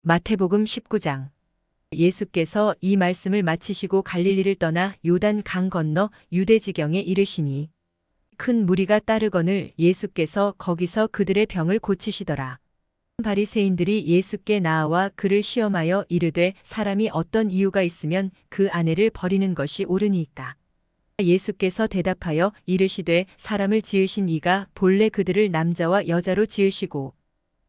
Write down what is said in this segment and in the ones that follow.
마태복음 19장. 예수께서 이 말씀을 마치시고 갈릴리를 떠나 요단 강 건너 유대 지경에 이르시니 큰 무리가 따르거늘 예수께서 거기서 그들의 병을 고치시더라. 바리새인들이 예수께 나와 그를 시험하여 이르되 사람이 어떤 이유가 있으면 그 아내를 버리는 것이 옳으니까. 예수께서 대답하여 이르시되 사람을 지으신 이가 본래 그들을 남자와 여자로 지으시고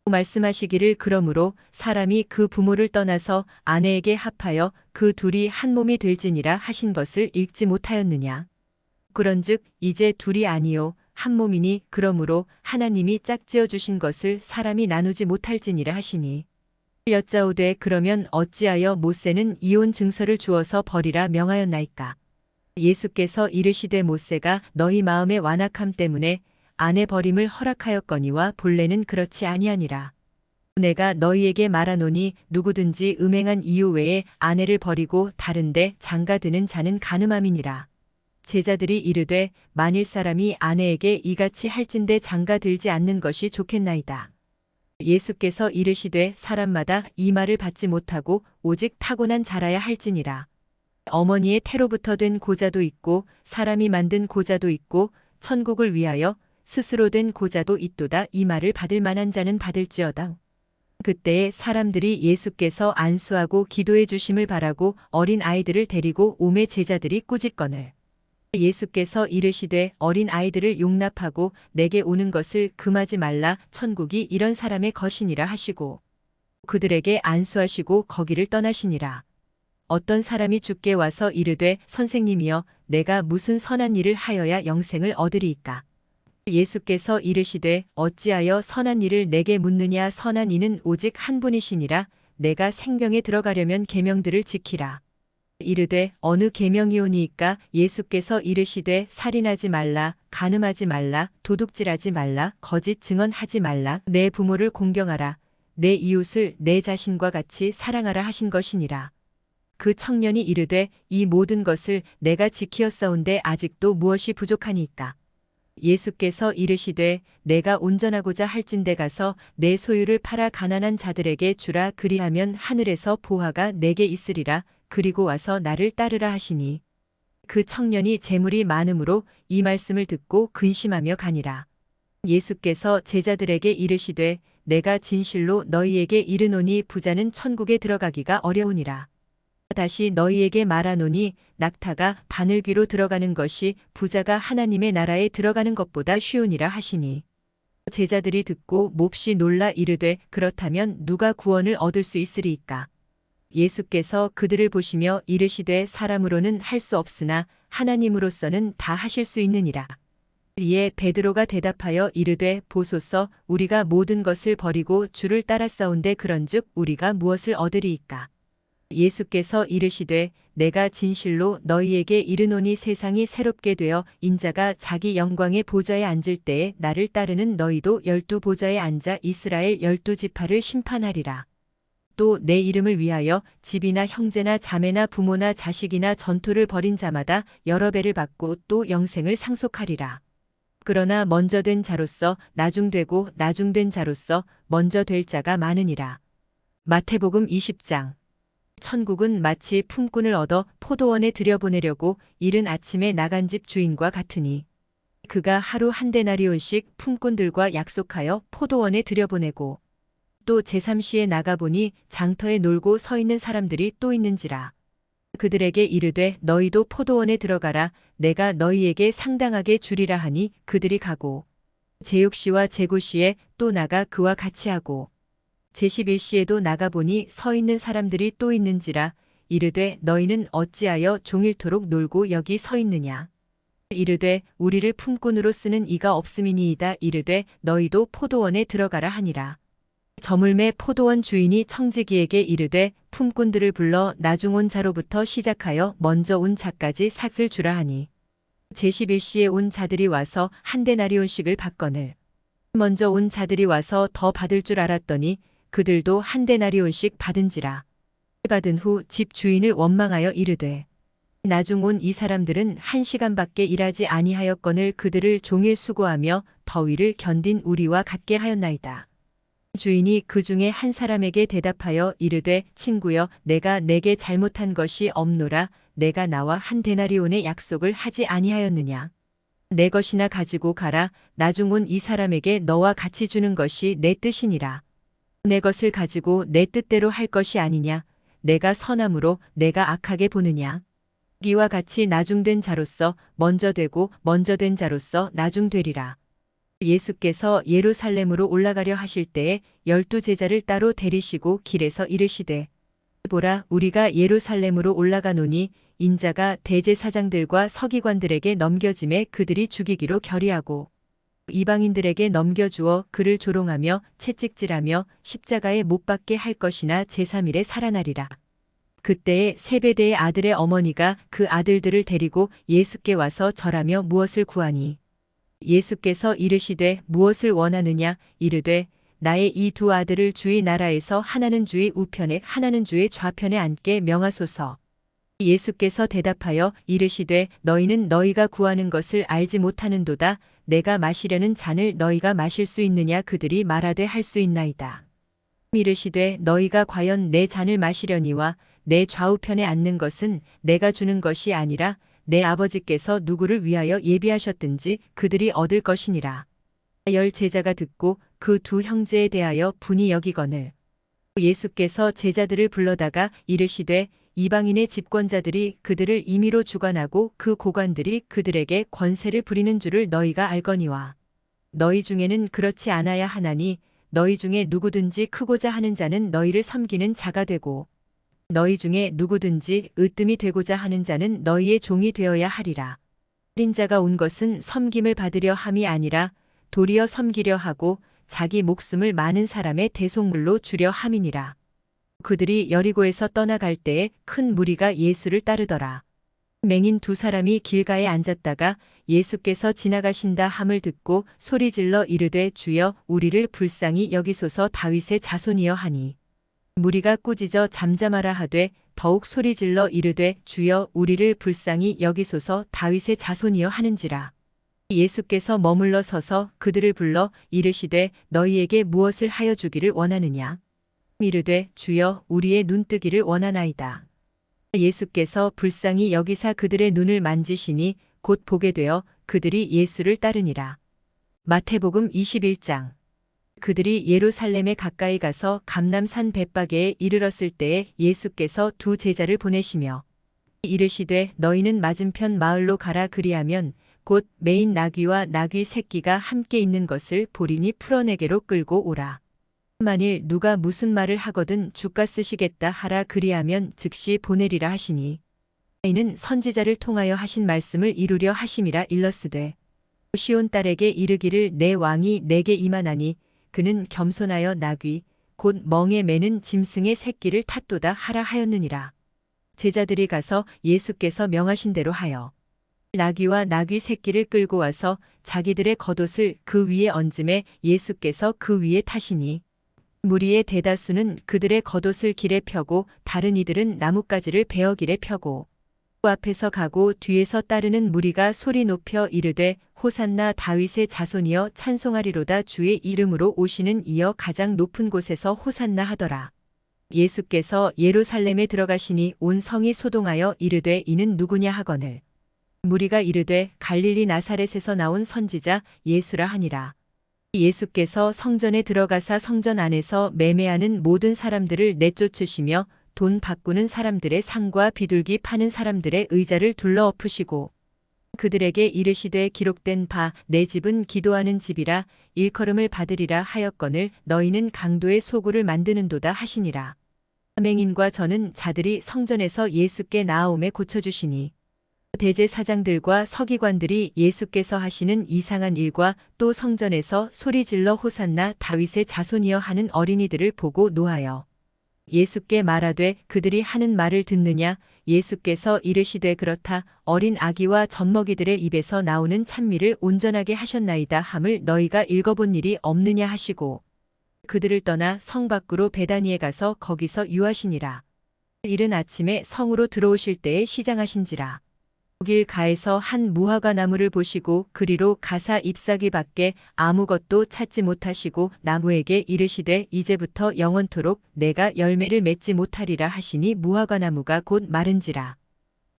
말씀하시기를 그러므로 사람이 그 부모를 떠나서 아내에게 합하여 그 둘이 한 몸이 될지니라 하신 것을 읽지 못하였느냐. 그런즉 이제 둘이 아니요 한 몸이니 그러므로 하나님이 짝지어 주신 것을 사람이 나누지 못할지니라 하시니 여짜오되 그러면 어찌하여 모세는 이혼 증서를 주어서 버리라 명하였나이까. 예수께서 이르시되 모세가 너희 마음의 완악함 때문에 아내 버림을 허락하였거니와 본래는 그렇지 아니하니라. 내가 너희에게 말하노니 누구든지 음행한 이유 외에 아내를 버리고 다른데 장가드는 자는 간음함이니라. 제자들이 이르되 만일 사람이 아내에게 이같이 할진대 장가들지 않는 것이 좋겠나이다. 예수께서 이르시되 사람마다 이 말을 받지 못하고 오직 타고난 자라야 할지니라. 어머니의 태로부터 된 고자도 있고 사람이 만든 고자도 있고 천국을 위하여 스스로 된 고자도 있도다. 이 말을 받을 만한 자는 받을지어다. 그때에 사람들이 예수께서 안수하고 기도해 주심을 바라고 어린 아이들을 데리고 오매 제자들이 꾸짖거늘 예수께서 이르시되 어린 아이들을 용납하고 내게 오는 것을 금하지 말라. 천국이 이런 사람의 것이니라 하시고 그들에게 안수하시고 거기를 떠나시니라. 어떤 사람이 주께 와서 이르되 선생님이여 내가 무슨 선한 일을 하여야 영생을 얻으리이까. 예수께서 이르시되 어찌하여 선한 일을 내게 묻느냐. 선한 이는 오직 한 분이시니라. 내가 생명에 들어가려면 계명들을 지키라. 이르되 어느 계명이오니이까. 예수께서 이르시되 살인하지 말라, 간음하지 말라, 도둑질하지 말라, 거짓 증언하지 말라, 내 부모를 공경하라, 내 이웃을 내 자신과 같이 사랑하라 하신 것이니라. 그 청년이 이르되 이 모든 것을 내가 지키었사온데 아직도 무엇이 부족하니이까. 예수께서 이르시되 내가 온전하고자 할진대 가서 내 소유를 팔아 가난한 자들에게 주라. 그리하면 하늘에서 보화가 내게 있으리라. 그리고 와서 나를 따르라 하시니 그 청년이 재물이 많음으로 이 말씀을 듣고 근심하며 가니라. 예수께서 제자들에게 이르시되 내가 진실로 너희에게 이르노니 부자는 천국에 들어가기가 어려우니라. 다시 너희에게 말하노니 낙타가 바늘귀로 들어가는 것이 부자가 하나님의 나라에 들어가는 것보다 쉬우니라 하시니 제자들이 듣고 몹시 놀라 이르되 그렇다면 누가 구원을 얻을 수 있으리이까. 예수께서 그들을 보시며 이르시되 사람으로는 할 수 없으나 하나님으로서는 다 하실 수 있느니라. 이에 베드로가 대답하여 이르되 보소서 우리가 모든 것을 버리고 주를 따랐사온데 그런즉 우리가 무엇을 얻으리이까. 예수께서 이르시되 내가 진실로 너희에게 이르노니 세상이 새롭게 되어 인자가 자기 영광의 보좌에 앉을 때에 나를 따르는 너희도 12 보좌에 앉아 이스라엘 12지파를 심판하리라. 또 내 이름을 위하여 집이나 형제나 자매나 부모나 자식이나 전토를 벌인 자마다 여러 배를 받고 또 영생을 상속하리라. 그러나 먼저 된 자로서 나중되고 나중된 자로서 먼저 될 자가 많으니라. 마태복음 20장. 천국은 마치 품꾼을 얻어 포도원에 들여보내려고 이른 아침에 나간 집 주인과 같으니 그가 하루 한 데나리온씩 품꾼들과 약속하여 포도원에 들여보내고 또 제3시에 나가보니 장터에 놀고 서 있는 사람들이 또 있는지라. 그들에게 이르되 너희도 포도원에 들어가라. 내가 너희에게 상당하게 주리라 하니 그들이 가고 제6시와 제9시에 또 나가 그와 같이 하고 제11시에도 나가보니 서 있는 사람들이 또 있는지라. 이르되 너희는 어찌하여 종일토록 놀고 여기 서 있느냐. 이르되 우리를 품꾼으로 쓰는 이가 없음이니이다. 이르되 너희도 포도원에 들어가라 하니라. 저물매 포도원 주인이 청지기에게 이르되 품꾼들을 불러 나중 온 자로부터 시작하여 먼저 온 자까지 삭을 주라 하니 제11시에 온 자들이 와서 한 데나리온씩을 받거늘 먼저 온 자들이 와서 더 받을 줄 알았더니 그들도 한 데나리온씩 받은지라. 받은 후 집 주인을 원망하여 이르되 나중 온 이 사람들은 1시간밖에 일하지 아니하였거늘 그들을 종일 수고하며 더위를 견딘 우리와 같게 하였나이다. 주인이 그 중에 한 사람에게 대답하여 이르되 친구여 내가 내게 잘못한 것이 없노라. 내가 나와 한 데나리온의 약속을 하지 아니하였느냐. 내 것이나 가지고 가라. 나중 온 이 사람에게 너와 같이 주는 것이 내 뜻이니라. 내 것을 가지고 내 뜻대로 할 것이 아니냐. 내가 선함으로 내가 악하게 보느냐. 이와 같이 나중된 자로서 먼저 되고 먼저 된 자로서 나중되리라. 예수께서 예루살렘으로 올라가려 하실 때에 12 제자를 따로 데리시고 길에서 이르시되 보라 우리가 예루살렘으로 올라가노니 인자가 대제사장들과 서기관들에게 넘겨짐에 그들이 죽이기로 결의하고 이방인들에게 넘겨주어 그를 조롱하며 채찍질하며 십자가에 못 박게 할 것이나 제3일에 살아나리라. 그때에 세베대의 아들의 어머니가 그 아들들을 데리고 예수께 와서 절하며 무엇을 구하니 예수께서 이르시되 무엇을 원하느냐 이르되 나의 이 두 아들을 주의 나라에서 하나는 주의 우편에 하나는 주의 좌편에 앉게 명하소서. 예수께서 대답하여 이르시되 너희는 너희가 구하는 것을 알지 못하는도다. 내가 마시려는 잔을 너희가 마실 수 있느냐 그들이 말하되 할 수 있나이다. 이르시되 너희가 과연 내 잔을 마시려니와 내 좌우편에 앉는 것은 내가 주는 것이 아니라 내 아버지께서 누구를 위하여 예비하셨든지 그들이 얻을 것이니라. 10 제자가 듣고 그 두 형제에 대하여 분이 여기거늘 예수께서 제자들을 불러다가 이르시되 이방인의 집권자들이 그들을 임의로 주관하고 그 고관들이 그들에게 권세를 부리는 줄을 너희가 알거니와 너희 중에는 그렇지 않아야 하나니 너희 중에 누구든지 크고자 하는 자는 너희를 섬기는 자가 되고 너희 중에 누구든지 으뜸이 되고자 하는 자는 너희의 종이 되어야 하리라. 살인자가 온 것은 섬김을 받으려 함이 아니라 도리어 섬기려 하고 자기 목숨을 많은 사람의 대속물로 주려 함이니라. 그들이 여리고에서 떠나갈 때에 큰 무리가 예수를 따르더라. 맹인 2 사람이 길가에 앉았다가 예수께서 지나가신다 함을 듣고 소리질러 이르되 주여 우리를 불쌍히 여기소서 다윗의 자손이여 하니 무리가 꾸짖어 잠잠하라 하되 더욱 소리질러 이르되 주여 우리를 불쌍히 여기소서 다윗의 자손이여 하는지라. 예수께서 머물러 서서 그들을 불러 이르시되 너희에게 무엇을 하여 주기를 원하느냐. 이르되 주여 우리의 눈뜨기를 원하나이다. 예수께서 불쌍히 여기사 그들의 눈을 만지시니 곧 보게 되어 그들이 예수를 따르니라. 마태복음 21장. 그들이 예루살렘에 가까이 가서 감람산 벳바게에 이르렀을 때에 예수께서 2 제자를 보내시며 이르시되 너희는 맞은편 마을로 가라 그리하면 곧 매인 나귀와 나귀 새끼가 함께 있는 것을 보리니 풀어내게로 끌고 오라. 만일 누가 무슨 말을 하거든 주가 쓰시겠다 하라 그리하면 즉시 보내리라 하시니 이는 선지자를 통하여 하신 말씀을 이루려 하심이라 일렀으되 시온 딸에게 이르기를 내 왕이 내게 임하나니 그는 겸손하여 나귀 곧 멍에 매는 짐승의 새끼를 탔도다 하라 하였느니라. 제자들이 가서 예수께서 명하신 대로 하여 나귀와 나귀 새끼를 끌고 와서 자기들의 겉옷을 그 위에 얹음에 예수께서 그 위에 타시니 무리의 대다수는 그들의 겉옷을 길에 펴고 다른 이들은 나뭇가지를 베어 길에 펴고 그 앞에서 가고 뒤에서 따르는 무리가 소리 높여 이르되 호산나 다윗의 자손이여 찬송하리로다 주의 이름으로 오시는 이여 가장 높은 곳에서 호산나 하더라. 예수께서 예루살렘에 들어가시니 온 성이 소동하여 이르되 이는 누구냐 하거늘 무리가 이르되 갈릴리 나사렛에서 나온 선지자 예수라 하니라. 예수께서 성전에 들어가사 성전 안에서 매매하는 모든 사람들을 내쫓으시며 돈 바꾸는 사람들의 상과 비둘기 파는 사람들의 의자를 둘러 엎으시고 그들에게 이르시되 기록된 바 내 집은 기도하는 집이라 일컬음을 받으리라 하였거늘 너희는 강도의 소굴을 만드는도다 하시니라. 맹인과 저는 자들이 성전에서 예수께 나아오매 고쳐주시니 대제사장들과 서기관들이 예수께서 하시는 이상한 일과 또 성전에서 소리질러 호산나 다윗의 자손이여 하는 어린이들을 보고 노하여 예수께 말하되 그들이 하는 말을 듣느냐. 예수께서 이르시되 그렇다. 어린 아기와 젖먹이들의 입에서 나오는 찬미를 온전하게 하셨나이다 함을 너희가 읽어본 일이 없느냐 하시고 그들을 떠나 성 밖으로 베다니에 가서 거기서 유하시니라. 이른 아침에 성으로 들어오실 때에 시장하신지라. 길 가에서 한 무화과 나무를 보시고 그리로 가사 잎사귀밖에 아무것도 찾지 못하시고 나무에게 이르시되 이제부터 영원토록 내가 열매를 맺지 못하리라 하시니 무화과 나무가 곧 마른지라.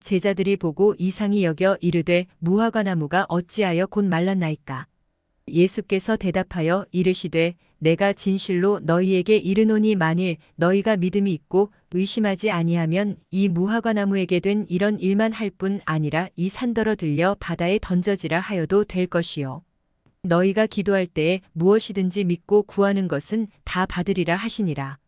제자들이 보고 이상히 여겨 이르되 무화과 나무가 어찌하여 곧 말랐나이까. 예수께서 대답하여 이르시되 내가 진실로 너희에게 이르노니 만일 너희가 믿음이 있고 의심하지 아니하면 이 무화과 나무에게 된 이런 일만 할 뿐 아니라 이 산더러 들려 바다에 던져지라 하여도 될 것이요. 너희가 기도할 때에 무엇이든지 믿고 구하는 것은 다 받으리라 하시니라.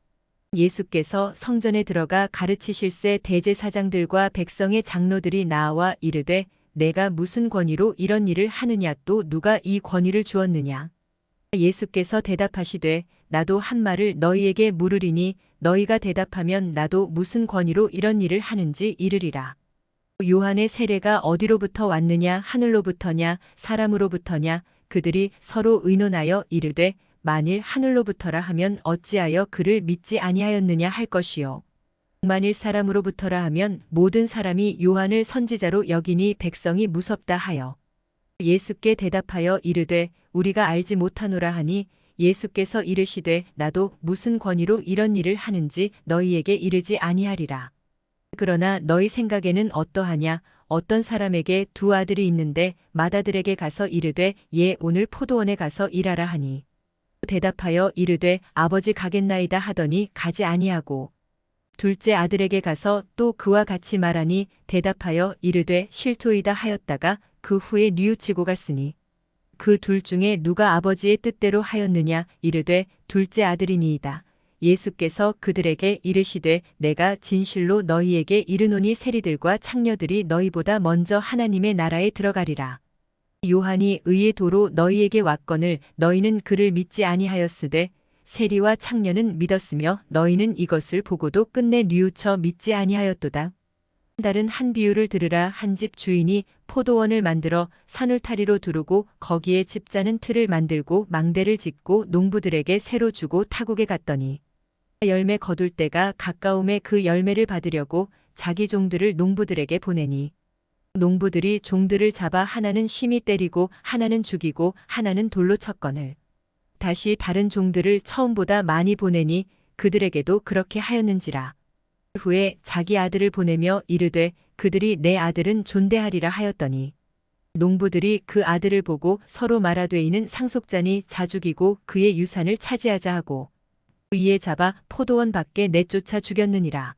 예수께서 성전에 들어가 가르치실새 대제사장들과 백성의 장로들이 나와 이르되 내가 무슨 권위로 이런 일을 하느냐 또 누가 이 권위를 주었느냐. 예수께서 대답하시되 나도 한 말을 너희에게 물으리니 너희가 대답하면 나도 무슨 권위로 이런 일을 하는지 이르리라. 요한의 세례가 어디로부터 왔느냐 하늘로부터냐 사람으로부터냐. 그들이 서로 의논하여 이르되 만일 하늘로부터라 하면 어찌하여 그를 믿지 아니하였느냐 할 것이요. 만일 사람으로부터라 하면 모든 사람이 요한을 선지자로 여기니 백성이 무섭다 하여. 예수께 대답하여 이르되 우리가 알지 못하노라 하니 예수께서 이르시되 나도 무슨 권위로 이런 일을 하는지 너희에게 이르지 아니하리라. 그러나 너희 생각에는 어떠하냐. 어떤 사람에게 두 아들이 있는데 맏아들에게 가서 이르되 오늘 포도원에 가서 일하라 하니 대답하여 이르되 아버지 가겠나이다 하더니 가지 아니하고 둘째 아들에게 가서 또 그와 같이 말하니 대답하여 이르되 실토이다 하였다가 그 후에 뉘우치고 갔으니 그 둘 중에 누가 아버지의 뜻대로 하였느냐 이르되 둘째 아들이니이다. 예수께서 그들에게 이르시되 내가 진실로 너희에게 이르노니 세리들과 창녀들이 너희보다 먼저 하나님의 나라에 들어가리라. 요한이 의의 도로 너희에게 왔거늘 너희는 그를 믿지 아니하였으되 세리와 창녀는 믿었으며 너희는 이것을 보고도 끝내 뉘우쳐 믿지 아니하였도다. 다른 한 비유를 들으라. 한 집 주인이 포도원을 만들어 산울타리로 두르고 거기에 집 짜는 틀을 만들고 망대를 짓고 농부들에게 새로 주고 타국에 갔더니 열매 거둘 때가 가까움에 그 열매를 받으려고 자기 종들을 농부들에게 보내니 농부들이 종들을 잡아 하나는 심히 때리고 하나는 죽이고 하나는 돌로 쳤거늘 다시 다른 종들을 처음보다 많이 보내니 그들에게도 그렇게 하였는지라. 후에 자기 아들을 보내며 이르되 그들이 내 아들은 존대하리라 하였더니 농부들이 그 아들을 보고 서로 말하되 이는 상속자니 자 죽이고 그의 유산을 차지하자 하고 이에 잡아 포도원 밖에 내쫓아 죽였느니라.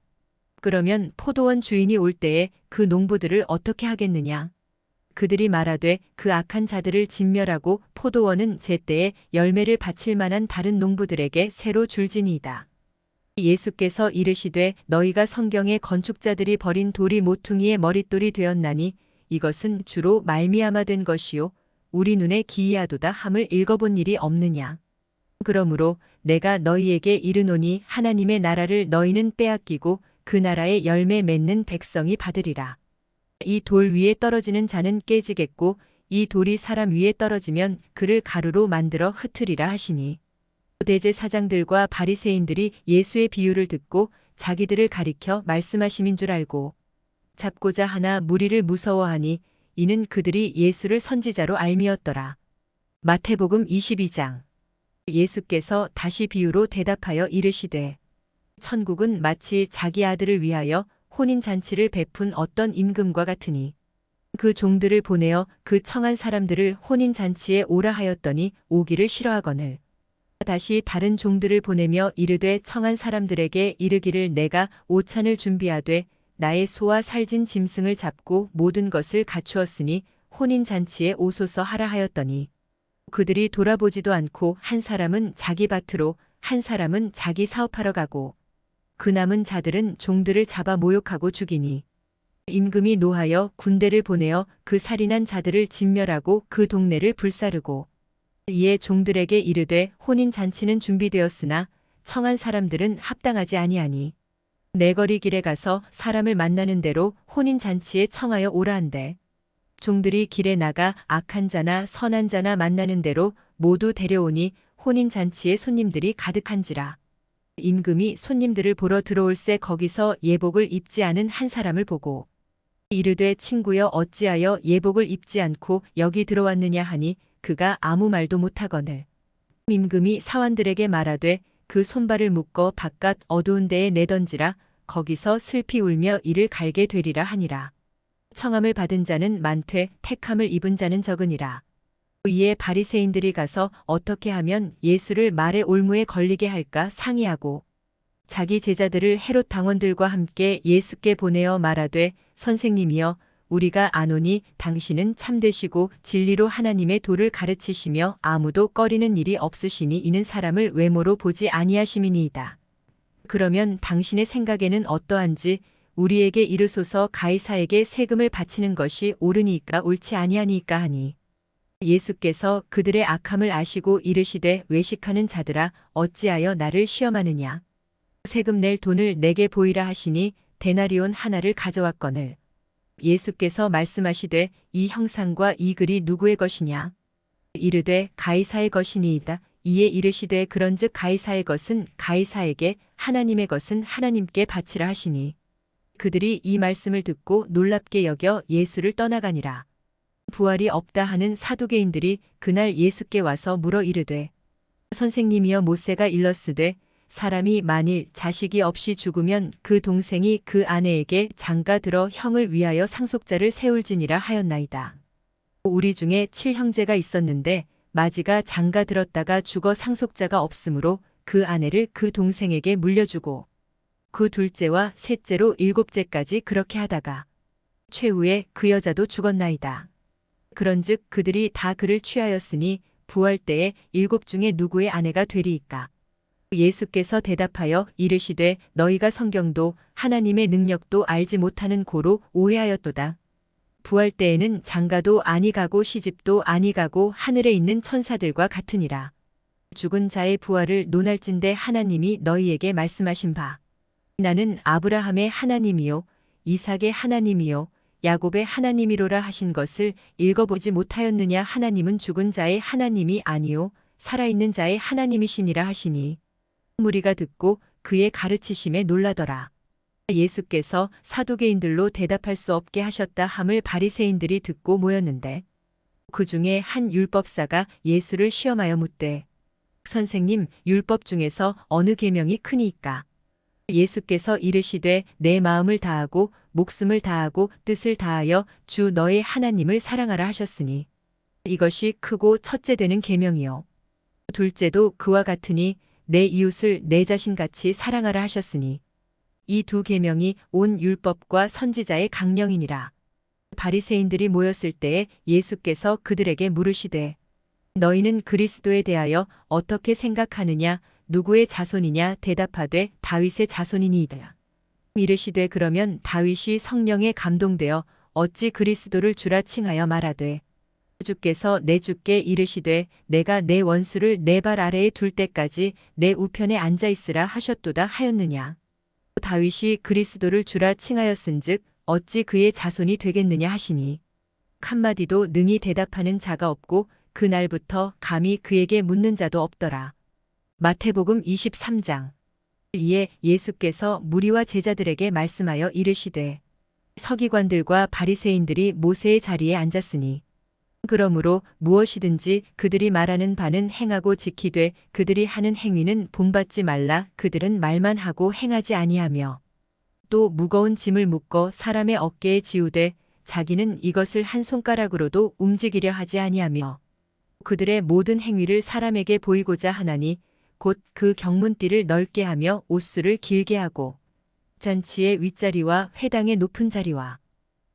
그러면 포도원 주인이 올 때에 그 농부들을 어떻게 하겠느냐. 그들이 말하되 그 악한 자들을 진멸하고 포도원은 제때에 열매를 바칠 만한 다른 농부들에게 새로 줄지니이다. 예수께서 이르시되 너희가 성경의 건축자들이 버린 돌이 모퉁이의 머릿돌이 되었나니 이것은 주로 말미암아 된 것이요 우리 눈에 기이하도다 함을 읽어본 일이 없느냐. 그러므로 내가 너희에게 이르노니 하나님의 나라를 너희는 빼앗기고 그 나라의 열매 맺는 백성이 받으리라. 이 돌 위에 떨어지는 자는 깨지겠고 이 돌이 사람 위에 떨어지면 그를 가루로 만들어 흩으리라 하시니 대제사장들과 바리새인들이 예수의 비유를 듣고 자기들을 가리켜 말씀하심인 줄 알고 잡고자 하나 무리를 무서워하니 이는 그들이 예수를 선지자로 알미었더라. 마태복음 22장. 예수께서 다시 비유로 대답하여 이르시되 천국은 마치 자기 아들을 위하여 혼인잔치를 베푼 어떤 임금과 같으니 그 종들을 보내어 그 청한 사람들을 혼인잔치에 오라 하였더니 오기를 싫어하거늘 다시 다른 종들을 보내며 이르되 청한 사람들에게 이르기를 내가 오찬을 준비하되 나의 소와 살진 짐승을 잡고 모든 것을 갖추었으니 혼인잔치에 오소서 하라 하였더니 그들이 돌아보지도 않고 한 사람은 자기 밭으로 한 사람은 자기 사업하러 가고 그 남은 자들은 종들을 잡아 모욕하고 죽이니 임금이 노하여 군대를 보내어 그 살인한 자들을 진멸하고 그 동네를 불사르고 이에 종들에게 이르되 혼인잔치는 준비되었으나 청한 사람들은 합당하지 아니하니 내거리 길에 가서 사람을 만나는 대로 혼인잔치에 청하여 오라 한대 종들이 길에 나가 악한 자나 선한 자나 만나는 대로 모두 데려오니 혼인잔치에 손님들이 가득한지라. 임금이 손님들을 보러 들어올새 거기서 예복을 입지 않은 한 사람을 보고 이르되 친구여 어찌하여 예복을 입지 않고 여기 들어왔느냐 하니 그가 아무 말도 못하거늘 임금이 사환들에게 말하되 그 손발을 묶어 바깥 어두운 데에 내던지라. 거기서 슬피 울며 이를 갈게 되리라 하니라. 청함을 받은 자는 많되 택함을 입은 자는 적으니라. 이에 바리새인들이 가서 어떻게 하면 예수를 말의 올무에 걸리게 할까 상의하고 자기 제자들을 헤롯 당원들과 함께 예수께 보내어 말하되 선생님이여 우리가 아노니 당신은 참되시고 진리로 하나님의 도를 가르치시며 아무도 꺼리는 일이 없으시니 이는 사람을 외모로 보지 아니하심이니이다. 그러면 당신의 생각에는 어떠한지 우리에게 이르소서. 가이사에게 세금을 바치는 것이 옳으니까 옳지 아니하니까 하니 예수께서 그들의 악함을 아시고 이르시되 외식하는 자들아 어찌하여 나를 시험하느냐. 세금 낼 돈을 내게 보이라 하시니 데나리온 하나를 가져왔거늘 예수께서 말씀하시되 이 형상과 이 글이 누구의 것이냐. 이르되 가이사의 것이니이다. 이에 이르시되 그런즉 가이사의 것은 가이사에게 하나님의 것은 하나님께 바치라 하시니 그들이 이 말씀을 듣고 놀랍게 여겨 예수를 떠나가니라. 부활이 없다 하는 사두개인들이 그날 예수께 와서 물어 이르되 선생님이여 모세가 일렀으되 사람이 만일 자식이 없이 죽으면 그 동생이 그 아내에게 장가들어 형을 위하여 상속자를 세울지니라 하였나이다. 우리 중에 7형제가 있었는데 마지가 장가들었다가 죽어 상속자가 없으므로 그 아내를 그 동생에게 물려주고 그 둘째와 셋째로 일곱째까지 그렇게 하다가 최후에 그 여자도 죽었나이다. 그런즉 그들이 다 그를 취하였으니 부활 때에 일곱 중에 누구의 아내가 되리이까. 예수께서 대답하여 이르시되 너희가 성경도 하나님의 능력도 알지 못하는 고로 오해하였도다. 부활 때에는 장가도 아니 가고 시집도 아니 가고 하늘에 있는 천사들과 같으니라. 죽은 자의 부활을 논할진대 하나님이 너희에게 말씀하신 바 나는 아브라함의 하나님이요 이삭의 하나님이요 야곱의 하나님이로라 하신 것을 읽어보지 못하였느냐. 하나님은 죽은 자의 하나님이 아니요 살아있는 자의 하나님이시니라 하시니 무리가 듣고 그의 가르치심에 놀라더라. 예수께서 사두개인들로 대답할 수 없게 하셨다 함을 바리새인들이 듣고 모였는데 그 중에 한 율법사가 예수를 시험하여 묻되 선생님 율법 중에서 어느 계명이 크니이까. 예수께서 이르시되 내 마음을 다하고 목숨을 다하고 뜻을 다하여 주 너의 하나님을 사랑하라 하셨으니 이것이 크고 첫째 되는 계명이요 둘째도 그와 같으니 내 이웃을 내 자신같이 사랑하라 하셨으니 이 두 계명이 온 율법과 선지자의 강령이니라. 바리새인들이 모였을 때에 예수께서 그들에게 물으시되 너희는 그리스도에 대하여 어떻게 생각하느냐. 누구의 자손이냐. 대답하되 다윗의 자손이니이다. 이르시되 그러면 다윗이 성령에 감동되어 어찌 그리스도를 주라 칭하여 말하되 주께서 내 주께 이르시되 내가 내 원수를 내 발 아래에 둘 때까지 내 우편에 앉아 있으라 하셨도다 하였느냐. 다윗이 그리스도를 주라 칭하였은즉 어찌 그의 자손이 되겠느냐 하시니 한마디도 능히 대답하는 자가 없고 그날부터 감히 그에게 묻는 자도 없더라. 마태복음 23장. 이에 예수께서 무리와 제자들에게 말씀하여 이르시되 서기관들과 바리새인들이 모세의 자리에 앉았으니 그러므로 무엇이든지 그들이 말하는 바는 행하고 지키되 그들이 하는 행위는 본받지 말라. 그들은 말만 하고 행하지 아니하며 또 무거운 짐을 묶어 사람의 어깨에 지우되 자기는 이것을 한 손가락으로도 움직이려 하지 아니하며 그들의 모든 행위를 사람에게 보이고자 하나니 곧 그 경문띠를 넓게 하며 옷수를 길게 하고 잔치의 윗자리와 회당의 높은 자리와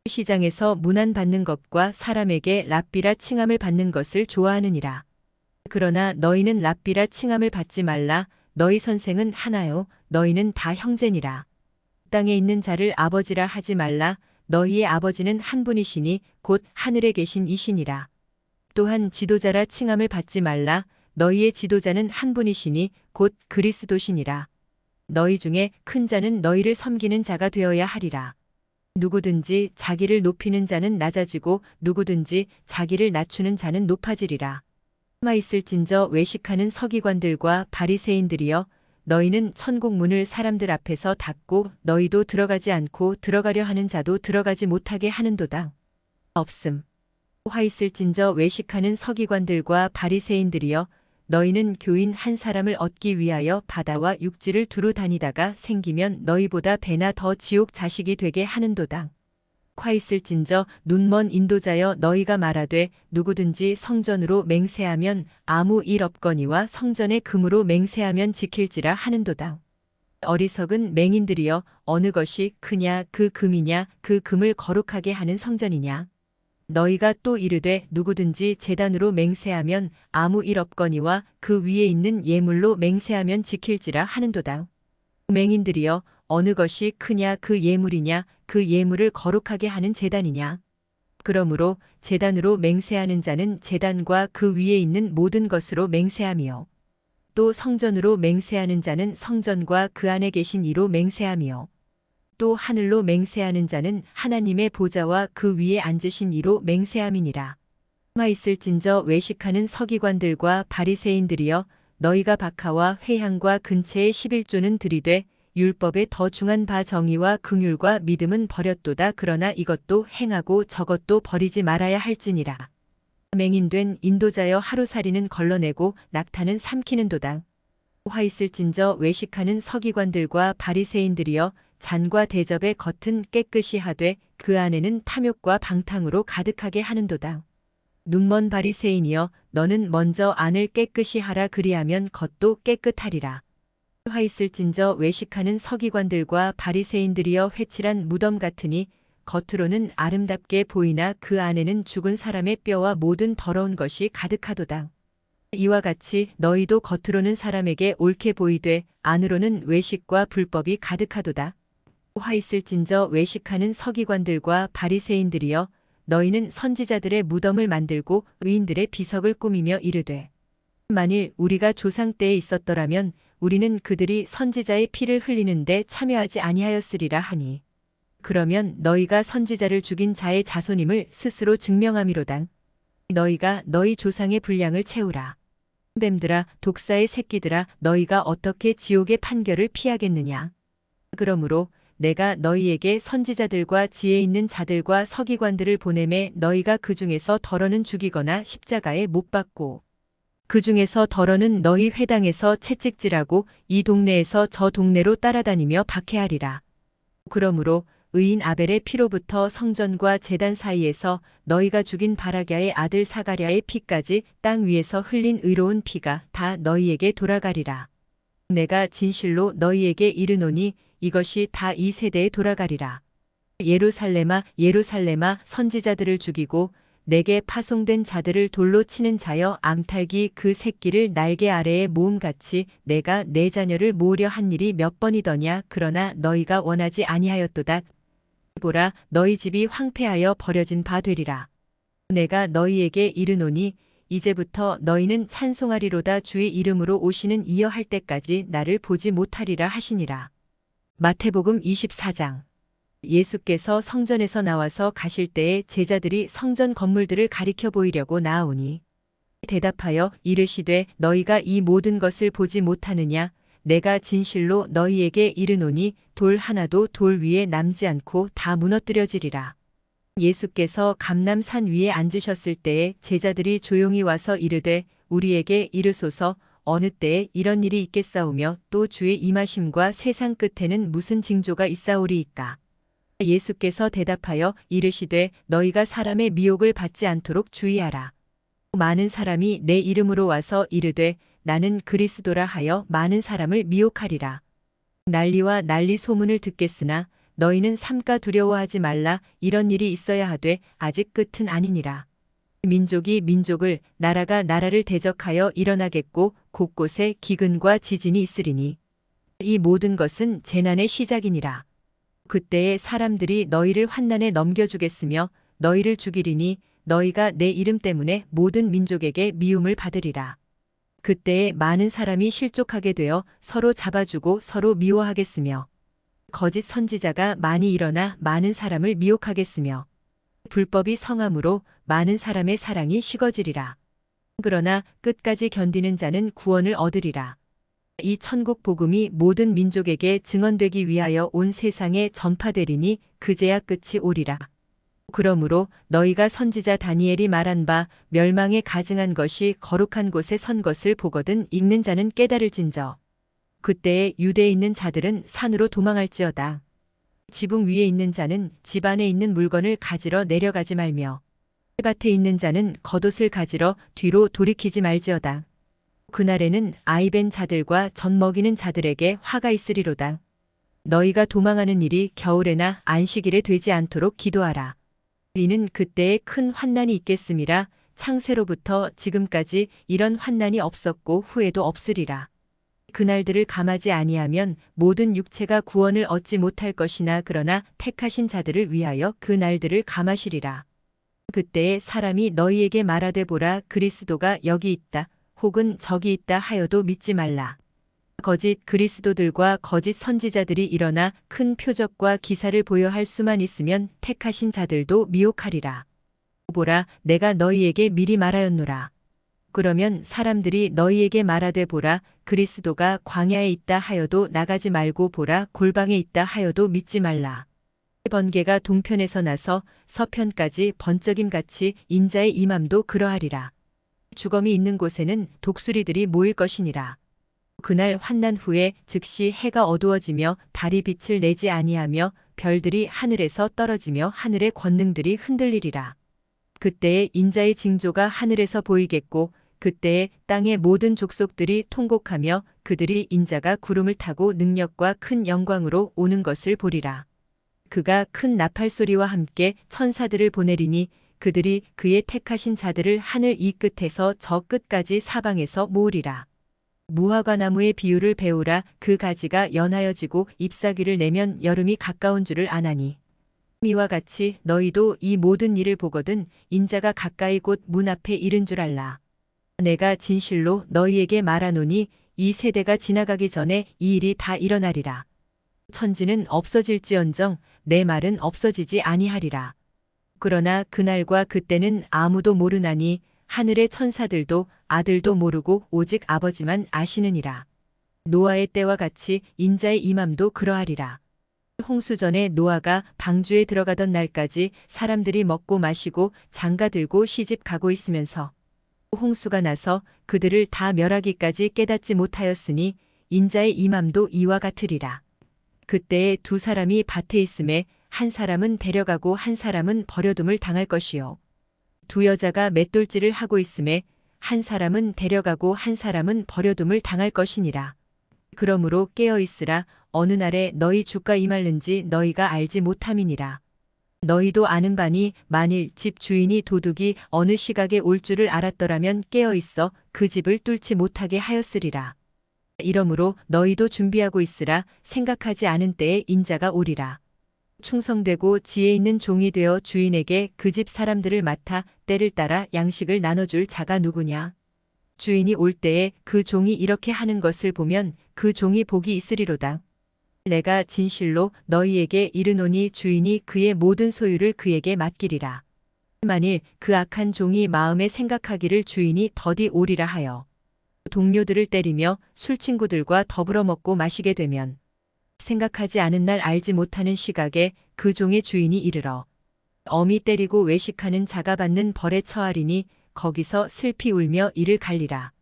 시장에서 문안받는 것과 사람에게 랍비라 칭함을 받는 것을 좋아하느니라. 그러나 너희는 랍비라 칭함을 받지 말라. 너희 선생은 하나요 너희는 다 형제니라. 땅에 있는 자를 아버지라 하지 말라. 너희의 아버지는 한 분이시니 곧 하늘에 계신 이시니라. 또한 지도자라 칭함을 받지 말라. 너희의 지도자는 한 분이시니 곧 그리스도시니라. 너희 중에 큰 자는 너희를 섬기는 자가 되어야 하리라. 누구든지 자기를 높이는 자는 낮아지고 누구든지 자기를 낮추는 자는 높아지리라. 마 있을진저 외식하는 서기관들과 바리새인들이여 너희는 천국 문을 사람들 앞에서 닫고 너희도 들어가지 않고 들어가려 하는 자도 들어가지 못하게 하는도다. 없음. 화 있을진저 외식하는 서기관들과 바리새인들이여 너희는 교인 한 사람을 얻기 위하여 바다와 육지를 두루 다니다가 생기면 너희보다 배나 더 지옥 자식이 되게 하는도다. 화 있을진저 눈먼 인도자여 너희가 말하되 누구든지 성전으로 맹세하면 아무 일 없거니와 성전의 금으로 맹세하면 지킬지라 하는도다. 어리석은 맹인들이여 어느 것이 크냐 그 금이냐 그 금을 거룩하게 하는 성전이냐. 너희가 또 이르되 누구든지 제단으로 맹세하면 아무 일 없거니와 그 위에 있는 예물로 맹세하면 지킬지라 하는도다. 맹인들이여 어느 것이 크냐 그 예물이냐 그 예물을 거룩하게 하는 제단이냐. 그러므로 제단으로 맹세하는 자는 제단과 그 위에 있는 모든 것으로 맹세하며 또 성전으로 맹세하는 자는 성전과 그 안에 계신 이로 맹세하며 또 하늘로 맹세하는 자는 하나님의 보좌와 그 위에 앉으신 이로 맹세함이니라. 마 있을진저 외식하는 서기관들과 바리새인들이여 너희가 박하와 회향과 근체의 11조는 들이되 율법에 더 중한 바 정의와 긍휼과 믿음은 버렸도다. 그러나 이것도 행하고 저것도 버리지 말아야 할지니라. 맹인된 인도자여 하루살이는 걸러내고 낙타는 삼키는도다. 화 있을진저 외식하는 서기관들과 바리새인들이여 잔과 대접의 겉은 깨끗이 하되 그 안에는 탐욕과 방탕으로 가득하게 하는도다. 눈먼 바리새인이여 너는 먼저 안을 깨끗이 하라 그리하면 겉도 깨끗하리라. 화 있을진저 외식하는 서기관들과 바리새인들이여 회칠한 무덤 같으니 겉으로는 아름답게 보이나 그 안에는 죽은 사람의 뼈와 모든 더러운 것이 가득하도다. 이와 같이 너희도 겉으로는 사람에게 옳게 보이되 안으로는 외식과 불법이 가득하도다. 화 있을진저 외식하는 서기관들과 바리새인들이여 너희는 선지자들의 무덤을 만들고 의인들의 비석을 꾸미며 이르되 만일 우리가 조상 때에 있었더라면 우리는 그들이 선지자의 피를 흘리는데 참여하지 아니하였으리라 하니 그러면 너희가 선지자를 죽인 자의 자손임을 스스로 증명함이로다. 너희가 너희 조상의 분량을 채우라. 뱀들아 독사의 새끼들아 너희가 어떻게 지옥의 판결을 피하겠느냐. 그러므로 내가 너희에게 선지자들과 지혜 있는 자들과 서기관들을 보내매 너희가 그 중에서 덜어는 죽이거나 십자가에 못 박고 그 중에서 덜어는 너희 회당에서 채찍질하고 이 동네에서 저 동네로 따라다니며 박해하리라. 그러므로 의인 아벨의 피로부터 성전과 제단 사이에서 너희가 죽인 바라갸의 아들 사가랴의 피까지 땅 위에서 흘린 의로운 피가 다 너희에게 돌아가리라. 내가 진실로 너희에게 이르노니 이것이 다 이 세대에 돌아가리라. 예루살렘아 예루살렘아 선지자들을 죽이고 내게 파송된 자들을 돌로 치는 자여 암탉이 그 새끼를 날개 아래에 모음같이 내가 내 자녀를 모으려 한 일이 몇 번이더냐. 그러나 너희가 원하지 아니하였도다. 보라 너희 집이 황폐하여 버려진 바 되리라. 내가 너희에게 이르노니 이제부터 너희는 찬송하리로다. 주의 이름으로 오시는 이여 할 때까지 나를 보지 못하리라 하시니라. 마태복음 24장. 예수께서 성전에서 나와서 가실 때에 제자들이 성전 건물들을 가리켜 보이려고 나아오니 대답하여 이르시되 너희가 이 모든 것을 보지 못하느냐. 내가 진실로 너희에게 이르노니 돌 하나도 돌 위에 남지 않고 다 무너뜨려지리라. 예수께서 감람산 위에 앉으셨을 때에 제자들이 조용히 와서 이르되 우리에게 이르소서 어느 때에 이런 일이 있겠사오며 또 주의 임하심과 세상 끝에는 무슨 징조가 있사오리이까. 예수께서 대답하여 이르시되 너희가 사람의 미혹을 받지 않도록 주의하라. 많은 사람이 내 이름으로 와서 이르되 나는 그리스도라 하여 많은 사람을 미혹하리라. 난리와 난리 소문을 듣겠으나 너희는 삼가 두려워하지 말라. 이런 일이 있어야 하되 아직 끝은 아니니라. 민족이 민족을 나라가 나라를 대적하여 일어나겠고 곳곳에 기근과 지진이 있으리니 이 모든 것은 재난의 시작이니라. 그때에 사람들이 너희를 환난에 넘겨주겠으며 너희를 죽이리니 너희가 내 이름 때문에 모든 민족에게 미움을 받으리라. 그때에 많은 사람이 실족하게 되어 서로 잡아주고 서로 미워하겠으며 거짓 선지자가 많이 일어나 많은 사람을 미혹하겠으며 불법이 성함으로 많은 사람의 사랑이 식어지리라. 그러나 끝까지 견디는 자는 구원을 얻으리라. 이 천국 복음이 모든 민족에게 증언되기 위하여 온 세상에 전파되리니 그제야 끝이 오리라. 그러므로 너희가 선지자 다니엘이 말한 바 멸망에 가증한 것이 거룩한 곳에 선 것을 보거든 읽는 자는 깨달을진저. 그때에 유대에 있는 자들은 산으로 도망할지어다. 지붕 위에 있는 자는 집 안에 있는 물건을 가지러 내려가지 말며 밭에 있는 자는 겉옷을 가지러 뒤로 돌이키지 말지어다. 그날에는 아이벤 자들과 젖 먹이는 자들에게 화가 있으리로다. 너희가 도망하는 일이 겨울에나 안식일에 되지 않도록 기도하라. 이는 그때에 큰 환난이 있겠음이라. 창세로부터 지금까지 이런 환난이 없었고 후에도 없으리라. 그날들을 감하지 아니하면 모든 육체가 구원을 얻지 못할 것이나 그러나 택하신 자들을 위하여 그 날들을 감하시리라. 그때에 사람이 너희에게 말하되 보라 그리스도가 여기 있다 혹은 저기 있다 하여도 믿지 말라. 거짓 그리스도들과 거짓 선지자들이 일어나 큰 표적과 기사를 보여할 수만 있으면 택하신 자들도 미혹하리라. 보라 내가 너희에게 미리 말하였노라. 그러면 사람들이 너희에게 말하되 보라 그리스도가 광야에 있다 하여도 나가지 말고 보라 골방에 있다 하여도 믿지 말라. 번개가 동편에서 나서 서편까지 번쩍임같이 인자의 임함도 그러하리라. 주검이 있는 곳에는 독수리들이 모일 것이니라. 그날 환난 후에 즉시 해가 어두워지며 달이 빛을 내지 아니하며 별들이 하늘에서 떨어지며 하늘의 권능들이 흔들리리라. 그때에 인자의 징조가 하늘에서 보이겠고 그때에 땅의 모든 족속들이 통곡하며 그들이 인자가 구름을 타고 능력과 큰 영광으로 오는 것을 보리라. 그가 큰 나팔 소리와 함께 천사들을 보내리니 그들이 그의 택하신 자들을 하늘 이 끝에서 저 끝까지 사방에서 모으리라. 무화과 나무의 비유를 배우라. 그 가지가 연하여지고 잎사귀를 내면 여름이 가까운 줄을 아나니 이와 같이 너희도 이 모든 일을 보거든 인자가 가까이 곧 문 앞에 이른 줄 알라. 내가 진실로 너희에게 말하노니 이 세대가 지나가기 전에 이 일이 다 일어나리라. 천지는 없어질지언정 내 말은 없어지지 아니하리라. 그러나 그날과 그때는 아무도 모르나니 하늘의 천사들도 아들도 모르고 오직 아버지만 아시느니라. 노아의 때와 같이 인자의 임함도 그러하리라. 홍수 전에 노아가 방주에 들어가던 날까지 사람들이 먹고 마시고 장가 들고 시집 가고 있으면서 홍수가 나서 그들을 다 멸하기까지 깨닫지 못하였으니 인자의 임함도 이와 같으리라. 그때에 두 사람이 밭에 있음에 한 사람은 데려가고 한 사람은 버려둠을 당할 것이요. 두 여자가 맷돌질을 하고 있음에 한 사람은 데려가고 한 사람은 버려둠을 당할 것이니라. 그러므로 깨어 있으라. 어느 날에 너희 주가 임할는지 너희가 알지 못함이니라. 너희도 아는 바니 만일 집 주인이 도둑이 어느 시각에 올 줄을 알았더라면 깨어 있어 그 집을 뚫지 못하게 하였으리라. 이러므로 너희도 준비하고 있으라. 생각하지 않은 때에 인자가 오리라. 충성되고 지혜 있는 종이 되어 주인에게 그 집 사람들을 맡아 때를 따라 양식을 나눠줄 자가 누구냐. 주인이 올 때에 그 종이 이렇게 하는 것을 보면 그 종이 복이 있으리로다. 내가 진실로 너희에게 이르노니 주인이 그의 모든 소유를 그에게 맡기리라. 만일 그 악한 종이 마음에 생각하기를 주인이 더디 오리라 하여 동료들을 때리며 술친구들과 더불어 먹고 마시게 되면 생각하지 않은 날 알지 못하는 시각에 그 종의 주인이 이르러 엄히 때리고 외식하는 자가 받는 벌에 처하리니 거기서 슬피 울며 이를 갈리라.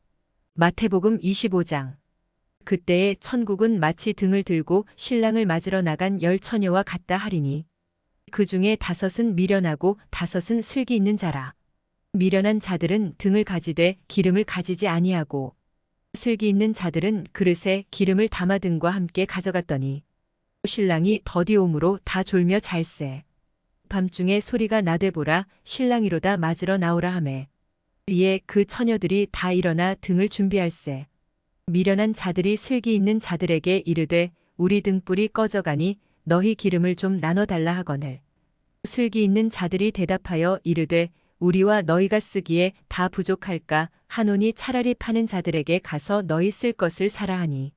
마태복음 25장. 그때에 천국은 마치 등을 들고 신랑을 맞으러 나간 10처녀와 같다 하리니 그 중에 5은 미련하고 5은 슬기 있는 자라. 미련한 자들은 등을 가지되 기름을 가지지 아니하고 슬기 있는 자들은 그릇에 기름을 담아 등과 함께 가져갔더니 신랑이 더디 오므로 다 졸며 잘세. 밤중에 소리가 나되 보라 신랑이로다 맞으러 나오라 하매 이에 그 처녀들이 다 일어나 등을 준비할세. 미련한 자들이 슬기 있는 자들에게 이르되 우리 등불이 꺼져가니 너희 기름을 좀 나눠달라 하거늘. 슬기 있는 자들이 대답하여 이르되 우리와 너희가 쓰기에 다 부족할까 하노니 차라리 파는 자들에게 가서 너희 쓸 것을 사라 하니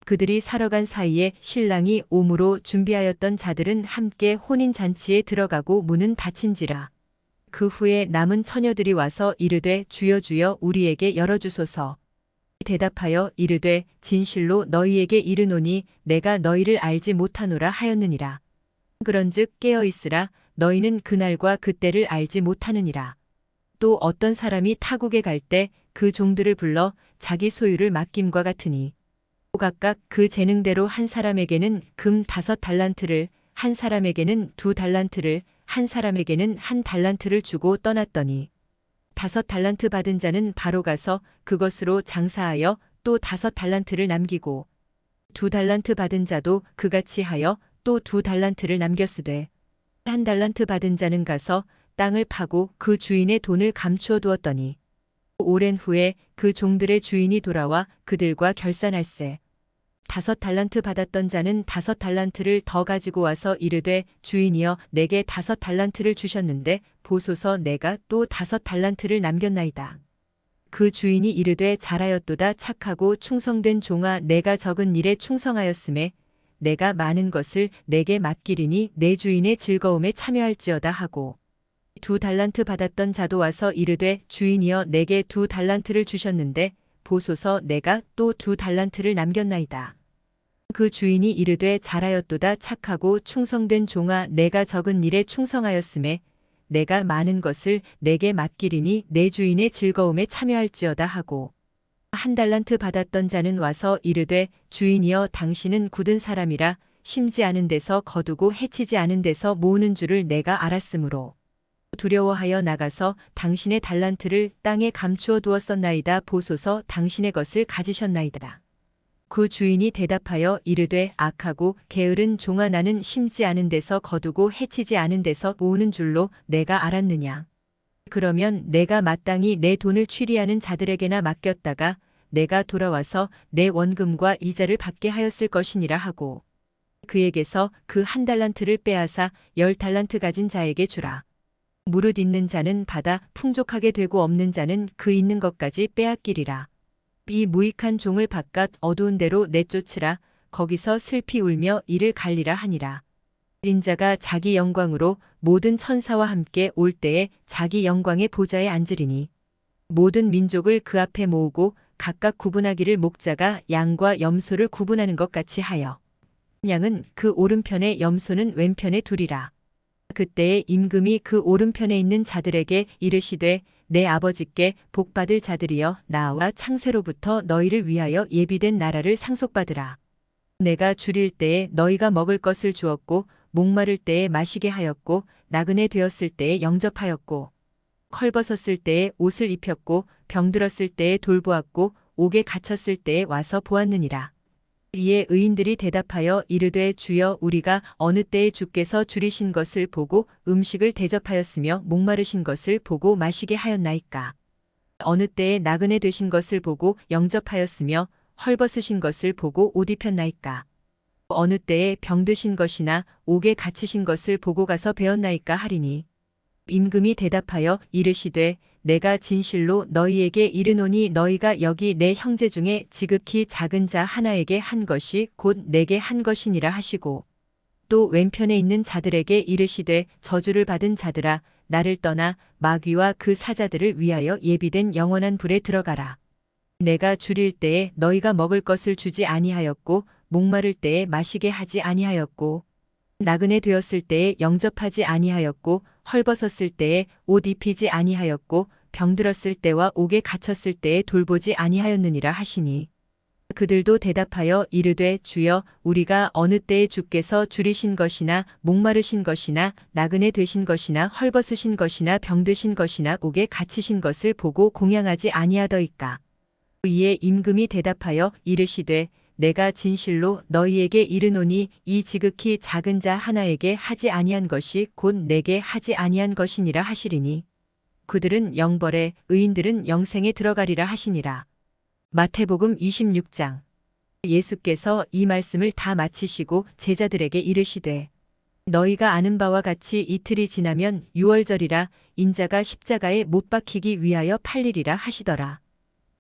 그들이 사러 간 사이에 신랑이 오므로 준비하였던 자들은 함께 혼인잔치에 들어가고 문은 닫힌지라. 그 후에 남은 처녀들이 와서 이르되 주여 주여 우리에게 열어주소서. 대답하여 이르되 진실로 너희에게 이르노니 내가 너희를 알지 못하노라 하였느니라. 그런즉 깨어 있으라. 너희는 그날과 그때를 알지 못하느니라. 또 어떤 사람이 타국에 갈 때 그 종들을 불러 자기 소유를 맡김과 같으니 또 각각 그 재능대로 한 사람에게는 금 5달란트를, 한 사람에게는 2달란트를, 한 사람에게는 1달란트를 주고 떠났더니 5달란트 받은 자는 바로 가서 그것으로 장사하여 또 5달란트를 남기고 2달란트 받은 자도 그같이 하여 또 2달란트를 남겼으되 1달란트 받은 자는 가서 땅을 파고 그 주인의 돈을 감추어 두었더니 오랜 후에 그 종들의 주인이 돌아와 그들과 결산할세. 5달란트 받았던 자는 5달란트를 더 가지고 와서 이르되 주인이여 내게 5달란트를 주셨는데 보소서 내가 또 5달란트를 남겼나이다. 그 주인이 이르되 잘하였도다 착하고 충성된 종아 내가 적은 일에 충성하였음에 내가 많은 것을 내게 맡기리니 내 주인의 즐거움에 참여할지어다 하고 2달란트 받았던 자도 와서 이르되 주인이여 내게 2달란트를 주셨는데 보소서 내가 또 2달란트를 남겼나이다. 그 주인이 이르되 잘하였도다 착하고 충성된 종아 내가 적은 일에 충성하였음에 내가 많은 것을 내게 맡기리니 내 주인의 즐거움에 참여할지어다 하고 1달란트 받았던 자는 와서 이르되 주인이여 당신은 굳은 사람이라 심지 않은 데서 거두고 해치지 않은 데서 모으는 줄을 내가 알았으므로 두려워하여 나가서 당신의 달란트를 땅에 감추어 두었었나이다. 보소서 당신의 것을 가지셨나이다. 그 주인이 대답하여 이르되 악하고 게으른 종아 나는 심지 않은 데서 거두고 해치지 않은 데서 모으는 줄로 내가 알았느냐. 그러면 내가 마땅히 내 돈을 취리하는 자들에게나 맡겼다가 내가 돌아와서 내 원금과 이자를 받게 하였을 것이니라 하고 그에게서 그 1달란트를 빼앗아 10달란트 가진 자에게 주라. 무릇 있는 자는 받아 풍족하게 되고 없는 자는 그 있는 것까지 빼앗기리라. 이 무익한 종을 바깥 어두운 데로 내쫓으라. 거기서 슬피 울며 이를 갈리라 하니라. 인자가 자기 영광으로 모든 천사와 함께 올 때에 자기 영광의 보좌에 앉으리니 모든 민족을 그 앞에 모으고 각각 구분하기를 목자가 양과 염소를 구분하는 것 같이 하여 양은 그 오른편에 염소는 왼편에 두리라. 그때에 임금이 그 오른편에 있는 자들에게 이르시되 내 아버지께 복받을 자들이여 나와 창세로부터 너희를 위하여 예비된 나라를 상속받으라. 내가 줄일 때에 너희가 먹을 것을 주었고 목마를 때에 마시게 하였고 나그네 되었을 때에 영접하였고 헐벗었을 때에 옷을 입혔고 병들었을 때에 돌보았고 옥에 갇혔을 때에 와서 보았느니라. 이에 의인들이 대답하여 이르되 주여 우리가 어느 때에 주께서 줄이신 것을 보고 음식을 대접하였으며 목마르신 것을 보고 마시게 하였나이까. 어느 때에 나그네 되신 것을 보고 영접하였으며 헐벗으신 것을 보고 옷 입혔나이까. 어느 때에 병드신 것이나 옥에 갇히신 것을 보고 가서 배웠나이까 하리니 임금이 대답하여 이르시되 내가 진실로 너희에게 이르노니 너희가 여기 내 형제 중에 지극히 작은 자 하나에게 한 것이 곧 내게 한 것이니라 하시고 또 왼편에 있는 자들에게 이르시되 저주를 받은 자들아 나를 떠나 마귀와 그 사자들을 위하여 예비된 영원한 불에 들어가라. 내가 줄일 때에 너희가 먹을 것을 주지 아니하였고 목마를 때에 마시게 하지 아니하였고 나그네 되었을 때에 영접하지 아니하였고 헐벗었을 때에 옷 입히지 아니하였고 병들었을 때와 옥에 갇혔을 때에 돌보지 아니하였느니라 하시니 그들도 대답하여 이르되 주여 우리가 어느 때에 주께서 줄이신 것이나 목마르신 것이나 나그네 되신 것이나 헐벗으신 것이나 병드신 것이나 옥에 갇히신 것을 보고 공양하지 아니하더이까. 이에 임금이 대답하여 이르시되 내가 진실로 너희에게 이르노니 이 지극히 작은 자 하나에게 하지 아니한 것이 곧 내게 하지 아니한 것이니라 하시리니 그들은 영벌에 의인들은 영생에 들어가리라 하시니라. 마태복음 26장. 예수께서 이 말씀을 다 마치시고 제자들에게 이르시되 너희가 아는 바와 같이 이틀이 지나면 유월절이라 인자가 십자가에 못 박히기 위하여 팔리리라 하시더라.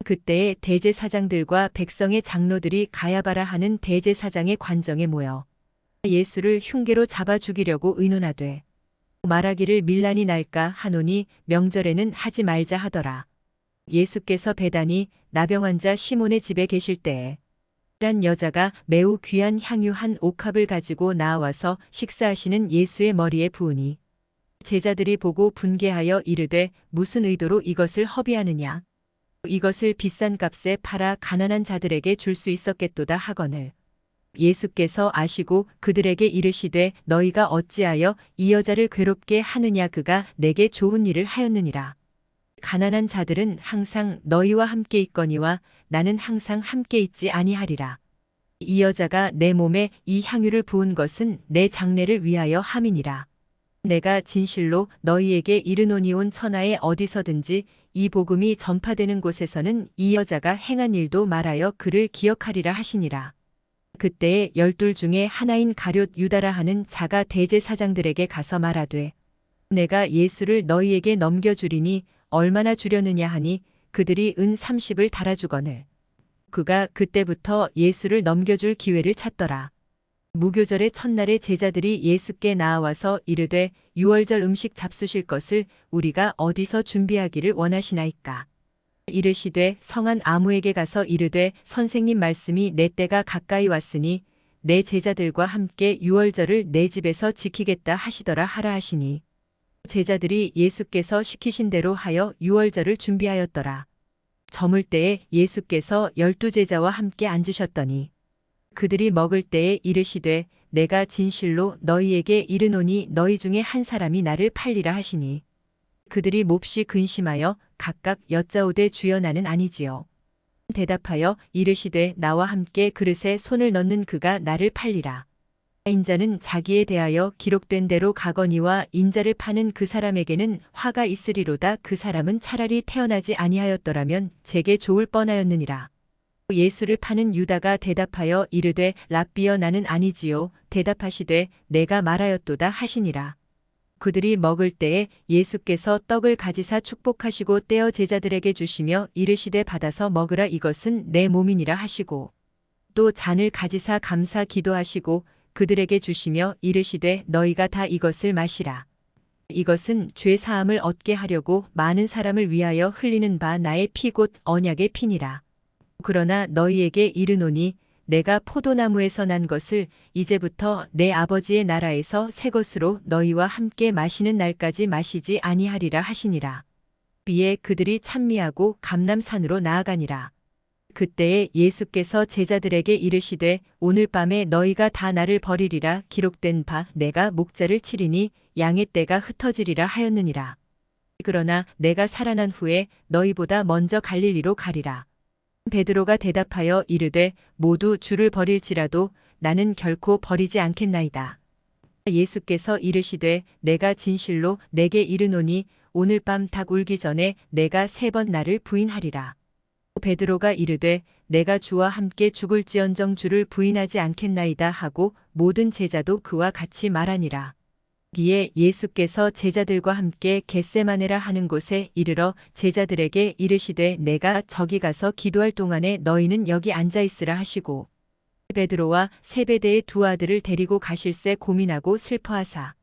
그때에 대제사장들과 백성의 장로들이 가야바라 하는 대제사장의 관정에 모여 예수를 흉계로 잡아 죽이려고 의논하되 말하기를 밀란이 날까 하노니 명절에는 하지 말자 하더라. 예수께서 베다니 나병 환자 시몬의 집에 계실 때에 란 여자가 매우 귀한 향유 한 옥합을 가지고 나와서 식사하시는 예수의 머리에 부으니 제자들이 보고 분개하여 이르되 무슨 의도로 이것을 허비하느냐. 이것을 비싼 값에 팔아 가난한 자들에게 줄 수 있었겠도다 하거늘. 예수께서 아시고 그들에게 이르시되 너희가 어찌하여 이 여자를 괴롭게 하느냐. 그가 내게 좋은 일을 하였느니라. 가난한 자들은 항상 너희와 함께 있거니와 나는 항상 함께 있지 아니하리라. 이 여자가 내 몸에 이 향유를 부은 것은 내 장례를 위하여 함이니라. 내가 진실로 너희에게 이르노니 온 천하에 어디서든지 이 복음이 전파되는 곳에서는 이 여자가 행한 일도 말하여 그를 기억하리라 하시니라. 그때에 12 중에 하나인 가룟 유다라 하는 자가 대제사장들에게 가서 말하되 내가 예수를 너희에게 넘겨주리니 얼마나 주려느냐 하니 그들이 은 30을 달아주거늘. 그가 그때부터 예수를 넘겨줄 기회를 찾더라. 무교절의 첫날에 제자들이 예수께 나와서 이르되 유월절 음식 잡수실 것을 우리가 어디서 준비하기를 원하시나이까. 이르시되 성한 아무에게 가서 이르되 선생님 말씀이 내 때가 가까이 왔으니 내 제자들과 함께 유월절을 내 집에서 지키겠다 하시더라 하라 하시니 제자들이 예수께서 시키신 대로 하여 유월절을 준비하였더라. 저물 때에 예수께서 12 제자와 함께 앉으셨더니 그들이 먹을 때에 이르시되 내가 진실로 너희에게 이르노니 너희 중에 한 사람이 나를 팔리라 하시니 그들이 몹시 근심하여 각각 여짜오되 주여 나는 아니지요. 대답하여 이르시되 나와 함께 그릇에 손을 넣는 그가 나를 팔리라. 인자는 자기에 대하여 기록된 대로 가거니와 인자를 파는 그 사람에게는 화가 있으리로다. 그 사람은 차라리 태어나지 아니하였더라면 제게 좋을 뻔하였느니라. 예수를 파는 유다가 대답하여 이르되 랍비여 나는 아니지요. 대답하시되 내가 말하였도다 하시니라. 그들이 먹을 때에 예수께서 떡을 가지사 축복하시고 떼어 제자들에게 주시며 이르시되 받아서 먹으라 이것은 내 몸이니라 하시고 또 잔을 가지사 감사 기도하시고 그들에게 주시며 이르시되 너희가 다 이것을 마시라. 이것은 죄 사함을 얻게 하려고 많은 사람을 위하여 흘리는 바 나의 피 곧 언약의 피니라. 그러나 너희에게 이르노니 내가 포도나무에서 난 것을 이제부터 내 아버지의 나라에서 새 것으로 너희와 함께 마시는 날까지 마시지 아니하리라 하시니라. 이에 그들이 찬미하고 감람산으로 나아가니라. 그때에 예수께서 제자들에게 이르시되 오늘 밤에 너희가 다 나를 버리리라. 기록된 바 내가 목자를 치리니 양의 떼가 흩어지리라 하였느니라. 그러나 내가 살아난 후에 너희보다 먼저 갈릴리로 가리라. 베드로가 대답하여 이르되 모두 주를 버릴지라도 나는 결코 버리지 않겠나이다. 예수께서 이르시되 내가 진실로 내게 이르노니 오늘 밤 닭 울기 전에 내가 3번 나를 부인하리라. 베드로가 이르되 내가 주와 함께 죽을지언정 주를 부인하지 않겠나이다 하고 모든 제자도 그와 같이 말하니라. 이에 예수께서 제자들과 함께 겟세마네라 하는 곳에 이르러 제자들에게 이르시되 내가 저기 가서 기도할 동안에 너희는 여기 앉아 있으라 하시고 베드로와 세베대의 2 아들을 데리고 가실새 고민하고 슬퍼하사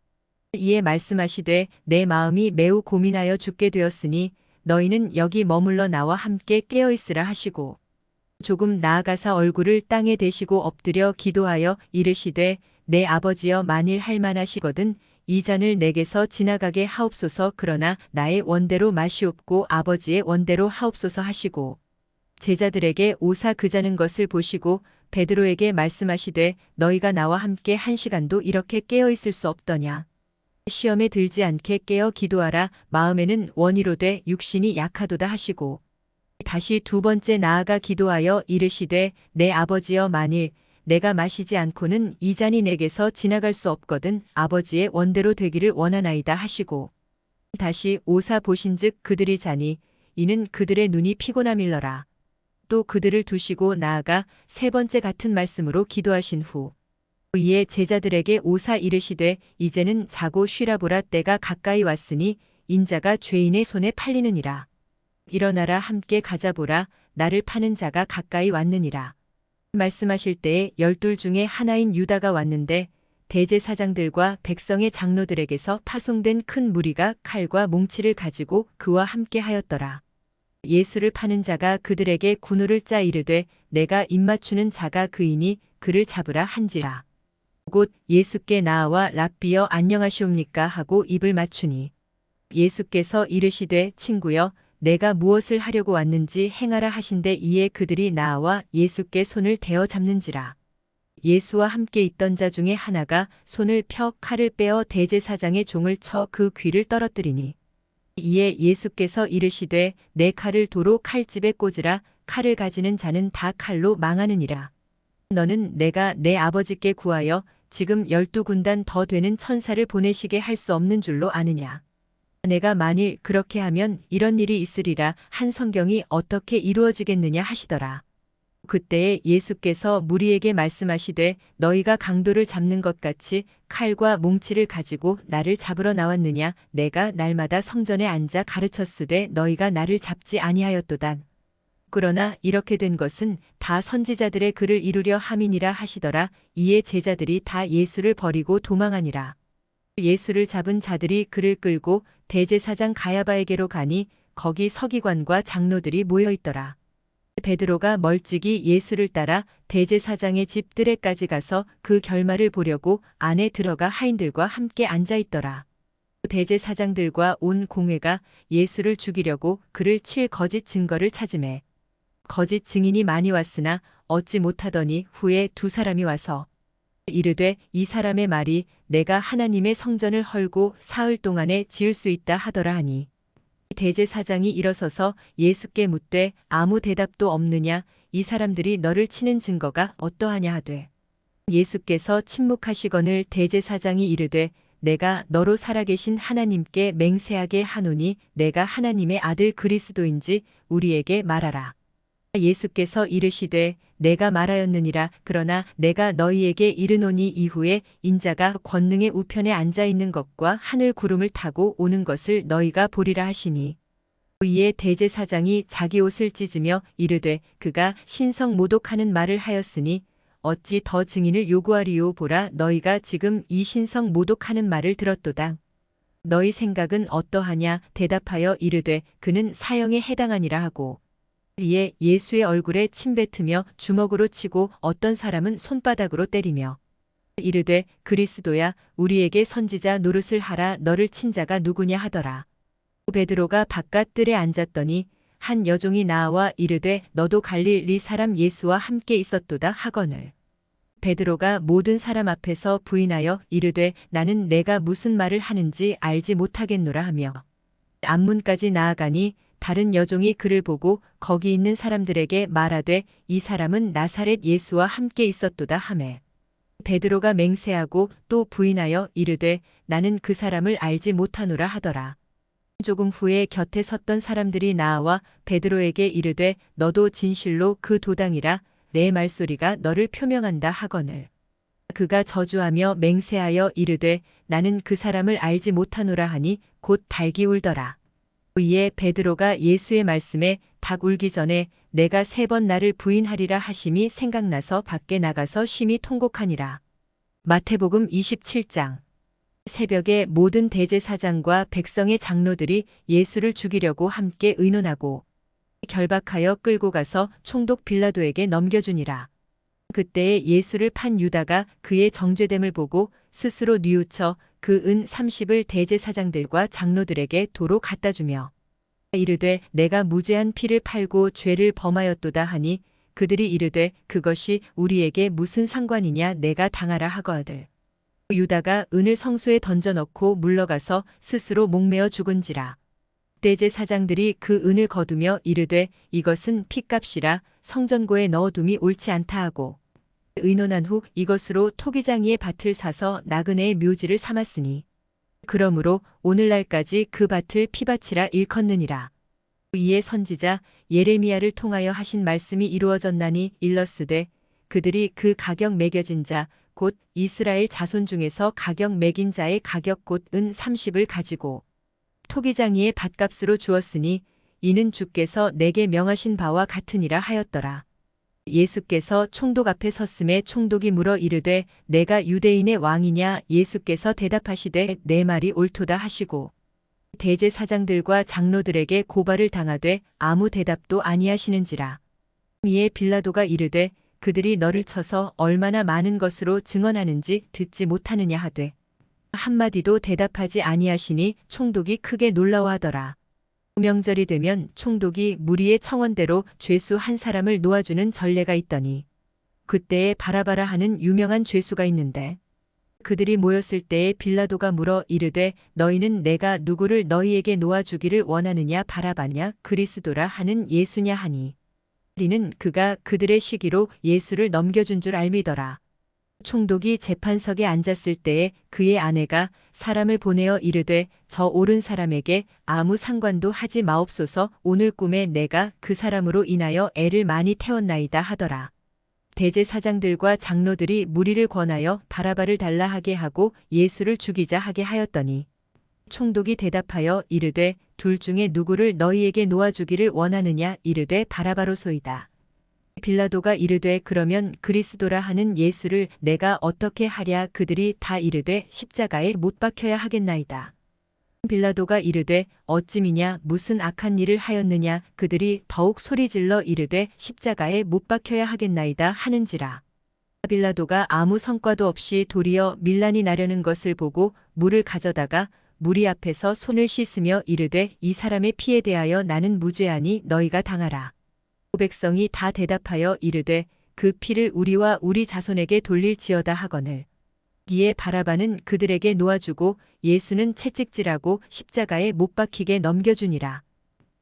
이에 말씀하시되 내 마음이 매우 고민하여 죽게 되었으니 너희는 여기 머물러 나와 함께 깨어 있으라 하시고 조금 나아가사 얼굴을 땅에 대시고 엎드려 기도하여 이르시되 내 아버지여 만일 할만하시거든 이 잔을 내게서 지나가게 하옵소서. 그러나 나의 원대로 마시옵고 아버지의 원대로 하옵소서 하시고 제자들에게 오사 그자는 것을 보시고 베드로에게 말씀하시되 너희가 나와 함께 1시간도 이렇게 깨어 있을 수 없더냐. 시험에 들지 않게 깨어 기도하라. 마음에는 원이로되 육신이 약하도다 하시고 다시 2번째 나아가 기도하여 이르시되 내 아버지여 만일 내가 마시지 않고는 이 잔이 내게서 지나갈 수 없거든 아버지의 원대로 되기를 원하나이다 하시고 다시 오사 보신즉 그들이 자니 이는 그들의 눈이 피곤함일러라. 또 그들을 두시고 나아가 3번째 같은 말씀으로 기도하신 후 이에 제자들에게 오사 이르시되 이제는 자고 쉬라. 보라 때가 가까이 왔으니 인자가 죄인의 손에 팔리느니라. 일어나라 함께 가자. 보라 나를 파는 자가 가까이 왔느니라. 말씀하실 때에 12 중에 하나인 유다가 왔는데 대제사장들과 백성의 장로들에게서 파송된 큰 무리가 칼과 몽치를 가지고 그와 함께 하였더라. 예수를 파는 자가 그들에게 군우를 짜 이르되 내가 입맞추는 자가 그이니 그를 잡으라 한지라. 곧 예수께 나와 랍비여 안녕하시옵니까 하고 입을 맞추니 예수께서 이르시되 친구여 내가 무엇을 하려고 왔는지 행하라 하신대 이에 그들이 나와 예수께 손을 대어 잡는지라. 예수와 함께 있던 자 중에 하나가 손을 펴 칼을 빼어 대제사장의 종을 쳐 그 귀를 떨어뜨리니 이에 예수께서 이르시되 내 칼을 도로 칼집에 꽂으라. 칼을 가지는 자는 다 칼로 망하느니라. 너는 내가 내 아버지께 구하여 지금 12군단 더 되는 천사를 보내시게 할 수 없는 줄로 아느냐. 내가 만일 그렇게 하면 이런 일이 있으리라 한 성경이 어떻게 이루어지겠느냐 하시더라. 그때에 예수께서 무리에게 말씀하시되 너희가 강도를 잡는 것 같이 칼과 몽치를 가지고 나를 잡으러 나왔느냐. 내가 날마다 성전에 앉아 가르쳤으되 너희가 나를 잡지 아니하였도다. 그러나 이렇게 된 것은 다 선지자들의 글을 이루려 함이니라 하시더라. 이에 제자들이 다 예수를 버리고 도망하니라. 예수를 잡은 자들이 그를 끌고 대제사장 가야바에게로 가니 거기 서기관과 장로들이 모여 있더라. 베드로가 멀찍이 예수를 따라 대제사장의 집 뜰에까지 가서 그 결말을 보려고 안에 들어가 하인들과 함께 앉아 있더라. 대제사장들과 온 공회가 예수를 죽이려고 그를 칠 거짓 증거를 찾으매 거짓 증인이 많이 왔으나 얻지 못하더니 후에 두 사람이 와서 이르되 이 사람의 말이 내가 하나님의 성전을 헐고 사흘 동안에 지을 수 있다 하더라 하니 대제사장이 일어서서 예수께 묻되 아무 대답도 없느냐. 이 사람들이 너를 치는 증거가 어떠하냐 하되 예수께서 침묵하시거늘 대제사장이 이르되 내가 너로 살아계신 하나님께 맹세하게 하노니 내가 하나님의 아들 그리스도인지 우리에게 말하라. 예수께서 이르시되 내가 말하였느니라. 그러나 내가 너희에게 이르노니 이후에 인자가 권능의 우편에 앉아 있는 것과 하늘 구름을 타고 오는 것을 너희가 보리라 하시니 이에 대제사장이 자기 옷을 찢으며 이르되 그가 신성 모독하는 말을 하였으니 어찌 더 증인을 요구하리요. 보라 너희가 지금 이 신성 모독하는 말을 들었도다. 너희 생각은 어떠하냐. 대답하여 이르되 그는 사형에 해당하니라 하고 이에 예수의 얼굴에 침 뱉으며 주먹으로 치고 어떤 사람은 손바닥으로 때리며 이르되 그리스도야 우리에게 선지자 노릇을 하라. 너를 친 자가 누구냐 하더라. 베드로가 바깥 뜰에 앉았더니 한 여종이 나와 이르되 너도 갈릴리 사람 예수와 함께 있었도다 하거늘 베드로가 모든 사람 앞에서 부인하여 이르되 나는 내가 무슨 말을 하는지 알지 못하겠노라 하며 앞문까지 나아가니 다른 여종이 그를 보고 거기 있는 사람들에게 말하되 이 사람은 나사렛 예수와 함께 있었도다 하매 베드로가 맹세하고 또 부인하여 이르되 나는 그 사람을 알지 못하노라 하더라. 조금 후에 곁에 섰던 사람들이 나와 베드로에게 이르되 너도 진실로 그 도당이라 내 말소리가 너를 표명한다 하거늘 그가 저주하며 맹세하여 이르되 나는 그 사람을 알지 못하노라 하니 곧 닭이 울더라. 이에 베드로가 예수의 말씀에 닭 울기 전에 내가 3번 나를 부인하리라 하심이 생각나서 밖에 나가서 심히 통곡하니라. 마태복음 27장. 새벽에 모든 대제사장과 백성의 장로들이 예수를 죽이려고 함께 의논하고 결박하여 끌고 가서 총독 빌라도에게 넘겨주니라. 그때에 예수를 판 유다가 그의 정죄됨을 보고 스스로 뉘우쳐 그 은 30을 대제사장들과 장로들에게 도로 갖다 주며 이르되 내가 무죄한 피를 팔고 죄를 범하였도다 하니 그들이 이르되 그것이 우리에게 무슨 상관이냐. 내가 당하라 하거늘 유다가 은을 성소에 던져넣고 물러가서 스스로 목매어 죽은지라. 대제사장들이 그 은을 거두며 이르되 이것은 피값이라 성전고에 넣어둠이 옳지 않다 하고 의논한 후 이것으로 토기장이의 밭을 사서 나그네의 묘지를 삼았으니 그러므로 오늘날까지 그 밭을 피밭이라 일컫느니라. 이에 선지자 예레미야를 통하여 하신 말씀이 이루어졌나니 일렀으되 그들이 그 가격 매겨진 자 곧 이스라엘 자손 중에서 가격 매긴 자의 가격 곧 은 30을 가지고 토기장이의 밭값으로 주었으니 이는 주께서 내게 명하신 바와 같으니라 하였더라. 예수께서 총독 앞에 섰음에 총독이 물어 이르되 내가 유대인의 왕이냐. 예수께서 대답하시되 내 말이 옳도다 하시고 대제사장들과 장로들에게 고발을 당하되 아무 대답도 아니하시는지라. 이에 빌라도가 이르되 그들이 너를 쳐서 얼마나 많은 것으로 증언하는지 듣지 못하느냐 하되 한마디도 대답하지 아니하시니 총독이 크게 놀라워하더라. 명절이 되면 총독이 무리의 청원대로 죄수 한 사람을 놓아주는 전례가 있더니 그때에 바라바라 하는 유명한 죄수가 있는데 그들이 모였을 때에 빌라도가 물어 이르되 너희는 내가 누구를 너희에게 놓아주기를 원하느냐 바라바냐 그리스도라 하는 예수냐 하니 이는 그가 그들의 시기로 예수를 넘겨준 줄 알미더라. 총독이 재판석에 앉았을 때에 그의 아내가 사람을 보내어 이르되 저 옳은 사람에게 아무 상관도 하지 마옵소서 오늘 꿈에 내가 그 사람으로 인하여 애를 많이 태웠나이다 하더라. 대제사장들과 장로들이 무리를 권하여 바라바를 달라 하게 하고 예수를 죽이자 하게 하였더니 총독이 대답하여 이르되 둘 중에 누구를 너희에게 놓아주기를 원하느냐 이르되 바라바로소이다. 빌라도가 이르되 그러면 그리스도라 하는 예수를 내가 어떻게 하랴 그들이 다 이르되 십자가에 못 박혀야 하겠나이다. 빌라도가 이르되 어찌미냐 무슨 악한 일을 하였느냐 그들이 더욱 소리질러 이르되 십자가에 못 박혀야 하겠나이다 하는지라. 빌라도가 아무 성과도 없이 도리어 밀란이 나려는 것을 보고 물을 가져다가 무리 앞에서 손을 씻으며 이르되 이 사람의 피에 대하여 나는 무죄하니 너희가 당하라. 백성이 다 대답하여 이르되 그 피를 우리와 우리 자손에게 돌릴지어다 하거늘. 이에 바라바는 그들에게 놓아주고 예수는 채찍질하고 십자가에 못 박히게 넘겨주니라.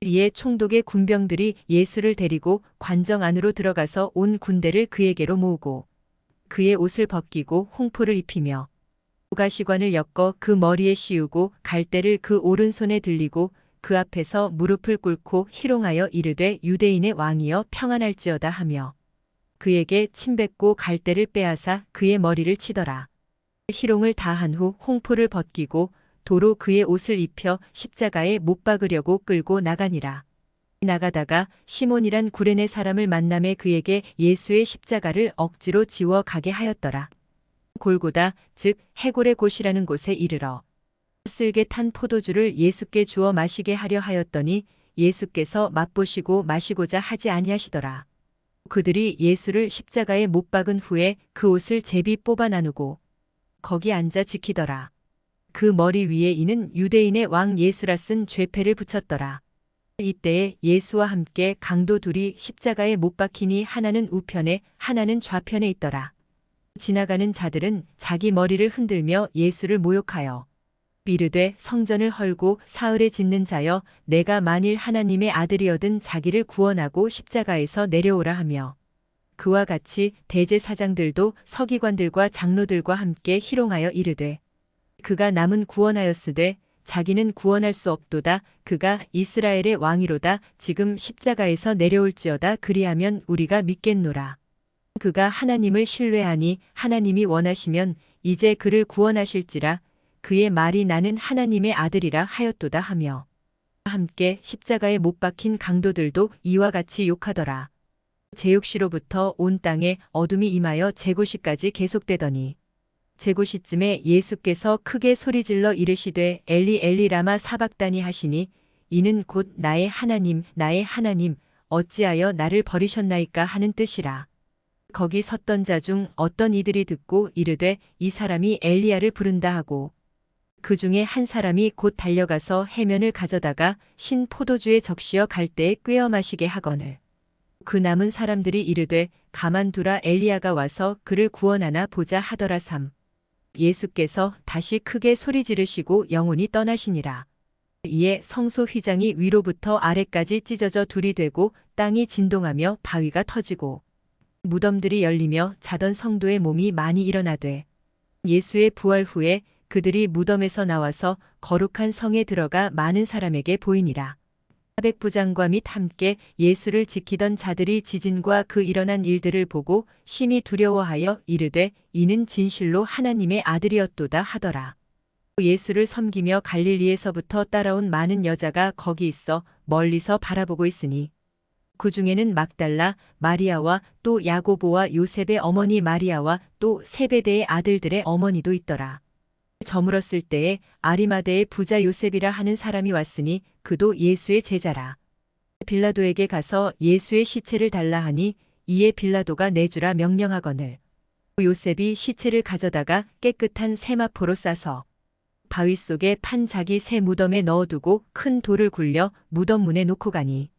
이에 총독의 군병들이 예수를 데리고 관정 안으로 들어가서 온 군대를 그에게로 모으고 그의 옷을 벗기고 홍포를 입히며 가시관을 엮어 그 머리에 씌우고 갈대를 그 오른손에 들리고 그 앞에서 무릎을 꿇고 희롱하여 이르되 유대인의 왕이여 평안할지어다 하며 그에게 침 뱉고 갈대를 빼앗아 그의 머리를 치더라. 희롱을 다한 후 홍포를 벗기고 도로 그의 옷을 입혀 십자가에 못 박으려고 끌고 나가니라. 나가다가 시몬이란 구레네 사람을 만남에 그에게 예수의 십자가를 억지로 지워 가게 하였더라. 골고다 즉 해골의 곳이라는 곳에 이르러 쓸개 탄 포도주를 예수께 주어 마시게 하려 하였더니 예수께서 맛보시고 마시고자 하지 아니하시더라. 그들이 예수를 십자가에 못 박은 후에 그 옷을 제비 뽑아 나누고 거기 앉아 지키더라. 그 머리 위에 이는 유대인의 왕 예수라 쓴 죄패를 붙였더라. 이때에 예수와 함께 강도 둘이 십자가에 못 박히니 하나는 우편에 하나는 좌편에 있더라. 지나가는 자들은 자기 머리를 흔들며 예수를 모욕하여 이르되 성전을 헐고 사흘에 짓는 자여 내가 만일 하나님의 아들이어든 자기를 구원하고 십자가에서 내려오라 하며 그와 같이 대제사장들도 서기관들과 장로들과 함께 희롱하여 이르되 그가 남은 구원하였으되 자기는 구원할 수 없도다 그가 이스라엘의 왕이로다 지금 십자가에서 내려올지어다 그리하면 우리가 믿겠노라. 그가 하나님을 신뢰하니 하나님이 원하시면 이제 그를 구원하실지라 그의 말이 나는 하나님의 아들이라 하였도다 하며 함께 십자가에 못 박힌 강도들도 이와 같이 욕하더라. 제육시로부터 온 땅에 어둠이 임하여 제고시까지 계속되더니 제고시쯤에 예수께서 크게 소리질러 이르시되 엘리 엘리 라마 사박다니 하시니 이는 곧 나의 하나님 어찌하여 나를 버리셨나이까 하는 뜻이라. 거기 섰던 자 중 어떤 이들이 듣고 이르되 이 사람이 엘리야를 부른다 하고 그 중에 한 사람이 곧 달려가서 해면을 가져다가 신 포도주에 적시어 갈대에 꿰어 마시게 하거늘. 그 남은 사람들이 이르되 가만두라 엘리야가 와서 그를 구원하나 보자 하더라. 3. 예수께서 다시 크게 소리 지르시고 영혼이 떠나시니라. 이에 성소 휘장이 위로부터 아래까지 찢어져 둘이 되고 땅이 진동하며 바위가 터지고 무덤들이 열리며 자던 성도의 몸이 많이 일어나되 예수의 부활 후에 그들이 무덤에서 나와서 거룩한 성에 들어가 많은 사람에게 보이니라. 백부장과 및 함께 예수를 지키던 자들이 지진과 그 일어난 일들을 보고 심히 두려워하여 이르되 이는 진실로 하나님의 아들이었도다 하더라. 예수를 섬기며 갈릴리에서부터 따라온 많은 여자가 거기 있어 멀리서 바라보고 있으니 그 중에는 막달라 마리아와 또 야고보와 요셉의 어머니 마리아와 또 세베대의 아들들의 어머니도 있더라. 저물었을 때에 아리마대의 부자 요셉이라 하는 사람이 왔으니 그도 예수의 제자라. 빌라도에게 가서 예수의 시체를 달라 하니 이에 빌라도가 내주라 명령하거늘 요셉이 시체를 가져다가 깨끗한 세마포로 싸서 바위 속에 판 자기 새 무덤에 넣어두고 큰 돌을 굴려 무덤 문에 놓고 가니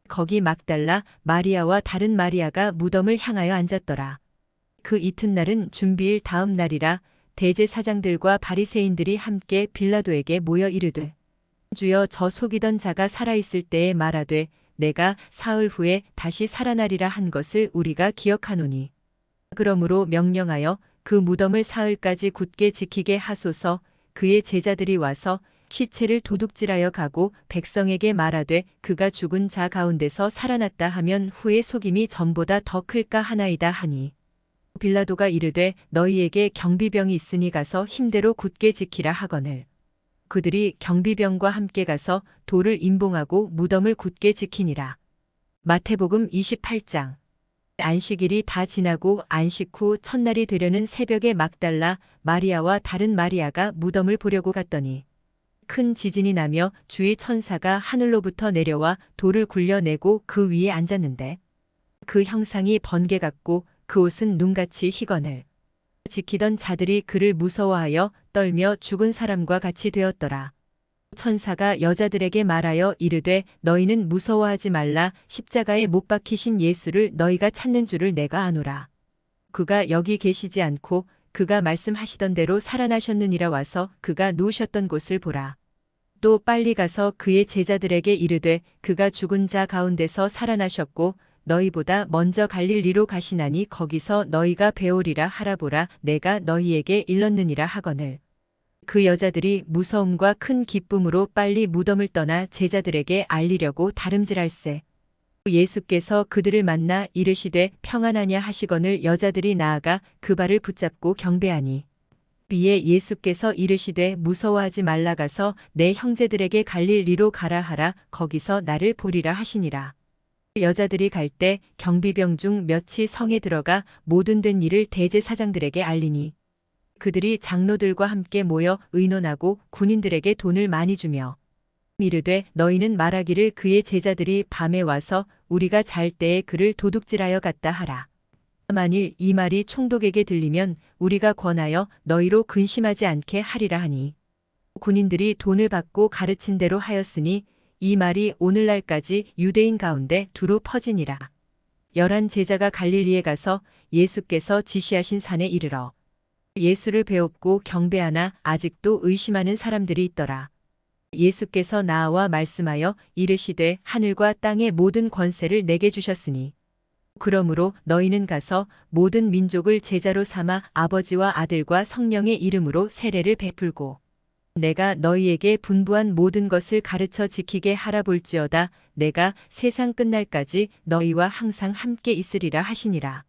거기 막달라 마리아와 다른 마리아가 무덤을 향하여 앉았더라. 그 이튿날은 준비일 다음 날이라 대제사장들과 바리새인들이 함께 빌라도에게 모여 이르되 주여 저 속이던 자가 살아있을 때에 말하되 내가 사흘 후에 다시 살아나리라 한 것을 우리가 기억하노니 그러므로 명령하여 그 무덤을 사흘까지 굳게 지키게 하소서. 그의 제자들이 와서 시체를 도둑질하여 가고 백성에게 말하되 그가 죽은 자 가운데서 살아났다 하면 후에 속임이 전보다 더 클까 하나이다 하니 빌라도가 이르되 너희에게 경비병이 있으니 가서 힘대로 굳게 지키라 하거늘 그들이 경비병과 함께 가서 돌을 임봉하고 무덤을 굳게 지키니라. 마태복음 28장. 안식일이 다 지나고 안식 후 첫날이 되려는 새벽에 막달라 마리아와 다른 마리아가 무덤을 보려고 갔더니 큰 지진이 나며 주의 천사가 하늘로부터 내려와 돌을 굴려내고 그 위에 앉았는데 그 형상이 번개 같고 그 옷은 눈같이 희거늘 지키던 자들이 그를 무서워하여 떨며 죽은 사람과 같이 되었더라. 천사가 여자들에게 말하여 이르되 너희는 무서워하지 말라. 십자가에 못 박히신 예수를 너희가 찾는 줄을 내가 아노라. 그가 여기 계시지 않고 그가 말씀하시던 대로 살아나셨느니라. 와서 그가 누우셨던 곳을 보라. 또 빨리 가서 그의 제자들에게 이르되 그가 죽은 자 가운데서 살아나셨고 너희보다 먼저 갈릴리로 가시나니 거기서 너희가 배우리라 하라. 보라 내가 너희에게 일렀느니라 하거늘 그 여자들이 무서움과 큰 기쁨으로 빨리 무덤을 떠나 제자들에게 알리려고 다름질할세. 예수께서 그들을 만나 이르시되 평안하냐 하시거늘 여자들이 나아가 그 발을 붙잡고 경배하니 이에 예수께서 이르시되 무서워하지 말라. 가서 내 형제들에게 갈릴리로 가라 하라. 거기서 나를 보리라 하시니라. 여자들이 갈 때 경비병 중 몇이 성에 들어가 모든 된 일을 대제사장들에게 알리니 그들이 장로들과 함께 모여 의논하고 군인들에게 돈을 많이 주며 이르되 너희는 말하기를 그의 제자들이 밤에 와서 우리가 잘 때에 그를 도둑질하여 갔다 하라. 만일 이 말이 총독에게 들리면 우리가 권하여 너희로 근심하지 않게 하리라 하니 군인들이 돈을 받고 가르친 대로 하였으니 이 말이 오늘날까지 유대인 가운데 두루 퍼지니라. 11 제자가 갈릴리에 가서 예수께서 지시하신 산에 이르러 예수를 배웁고 경배하나 아직도 의심하는 사람들이 있더라. 예수께서 나와 말씀하여 이르시되 하늘과 땅의 모든 권세를 내게 주셨으니 그러므로 너희는 가서 모든 민족을 제자로 삼아 아버지와 아들과 성령의 이름으로 세례를 베풀고 내가 너희에게 분부한 모든 것을 가르쳐 지키게 하라. 볼지어다 내가 세상 끝날까지 너희와 항상 함께 있으리라 하시니라.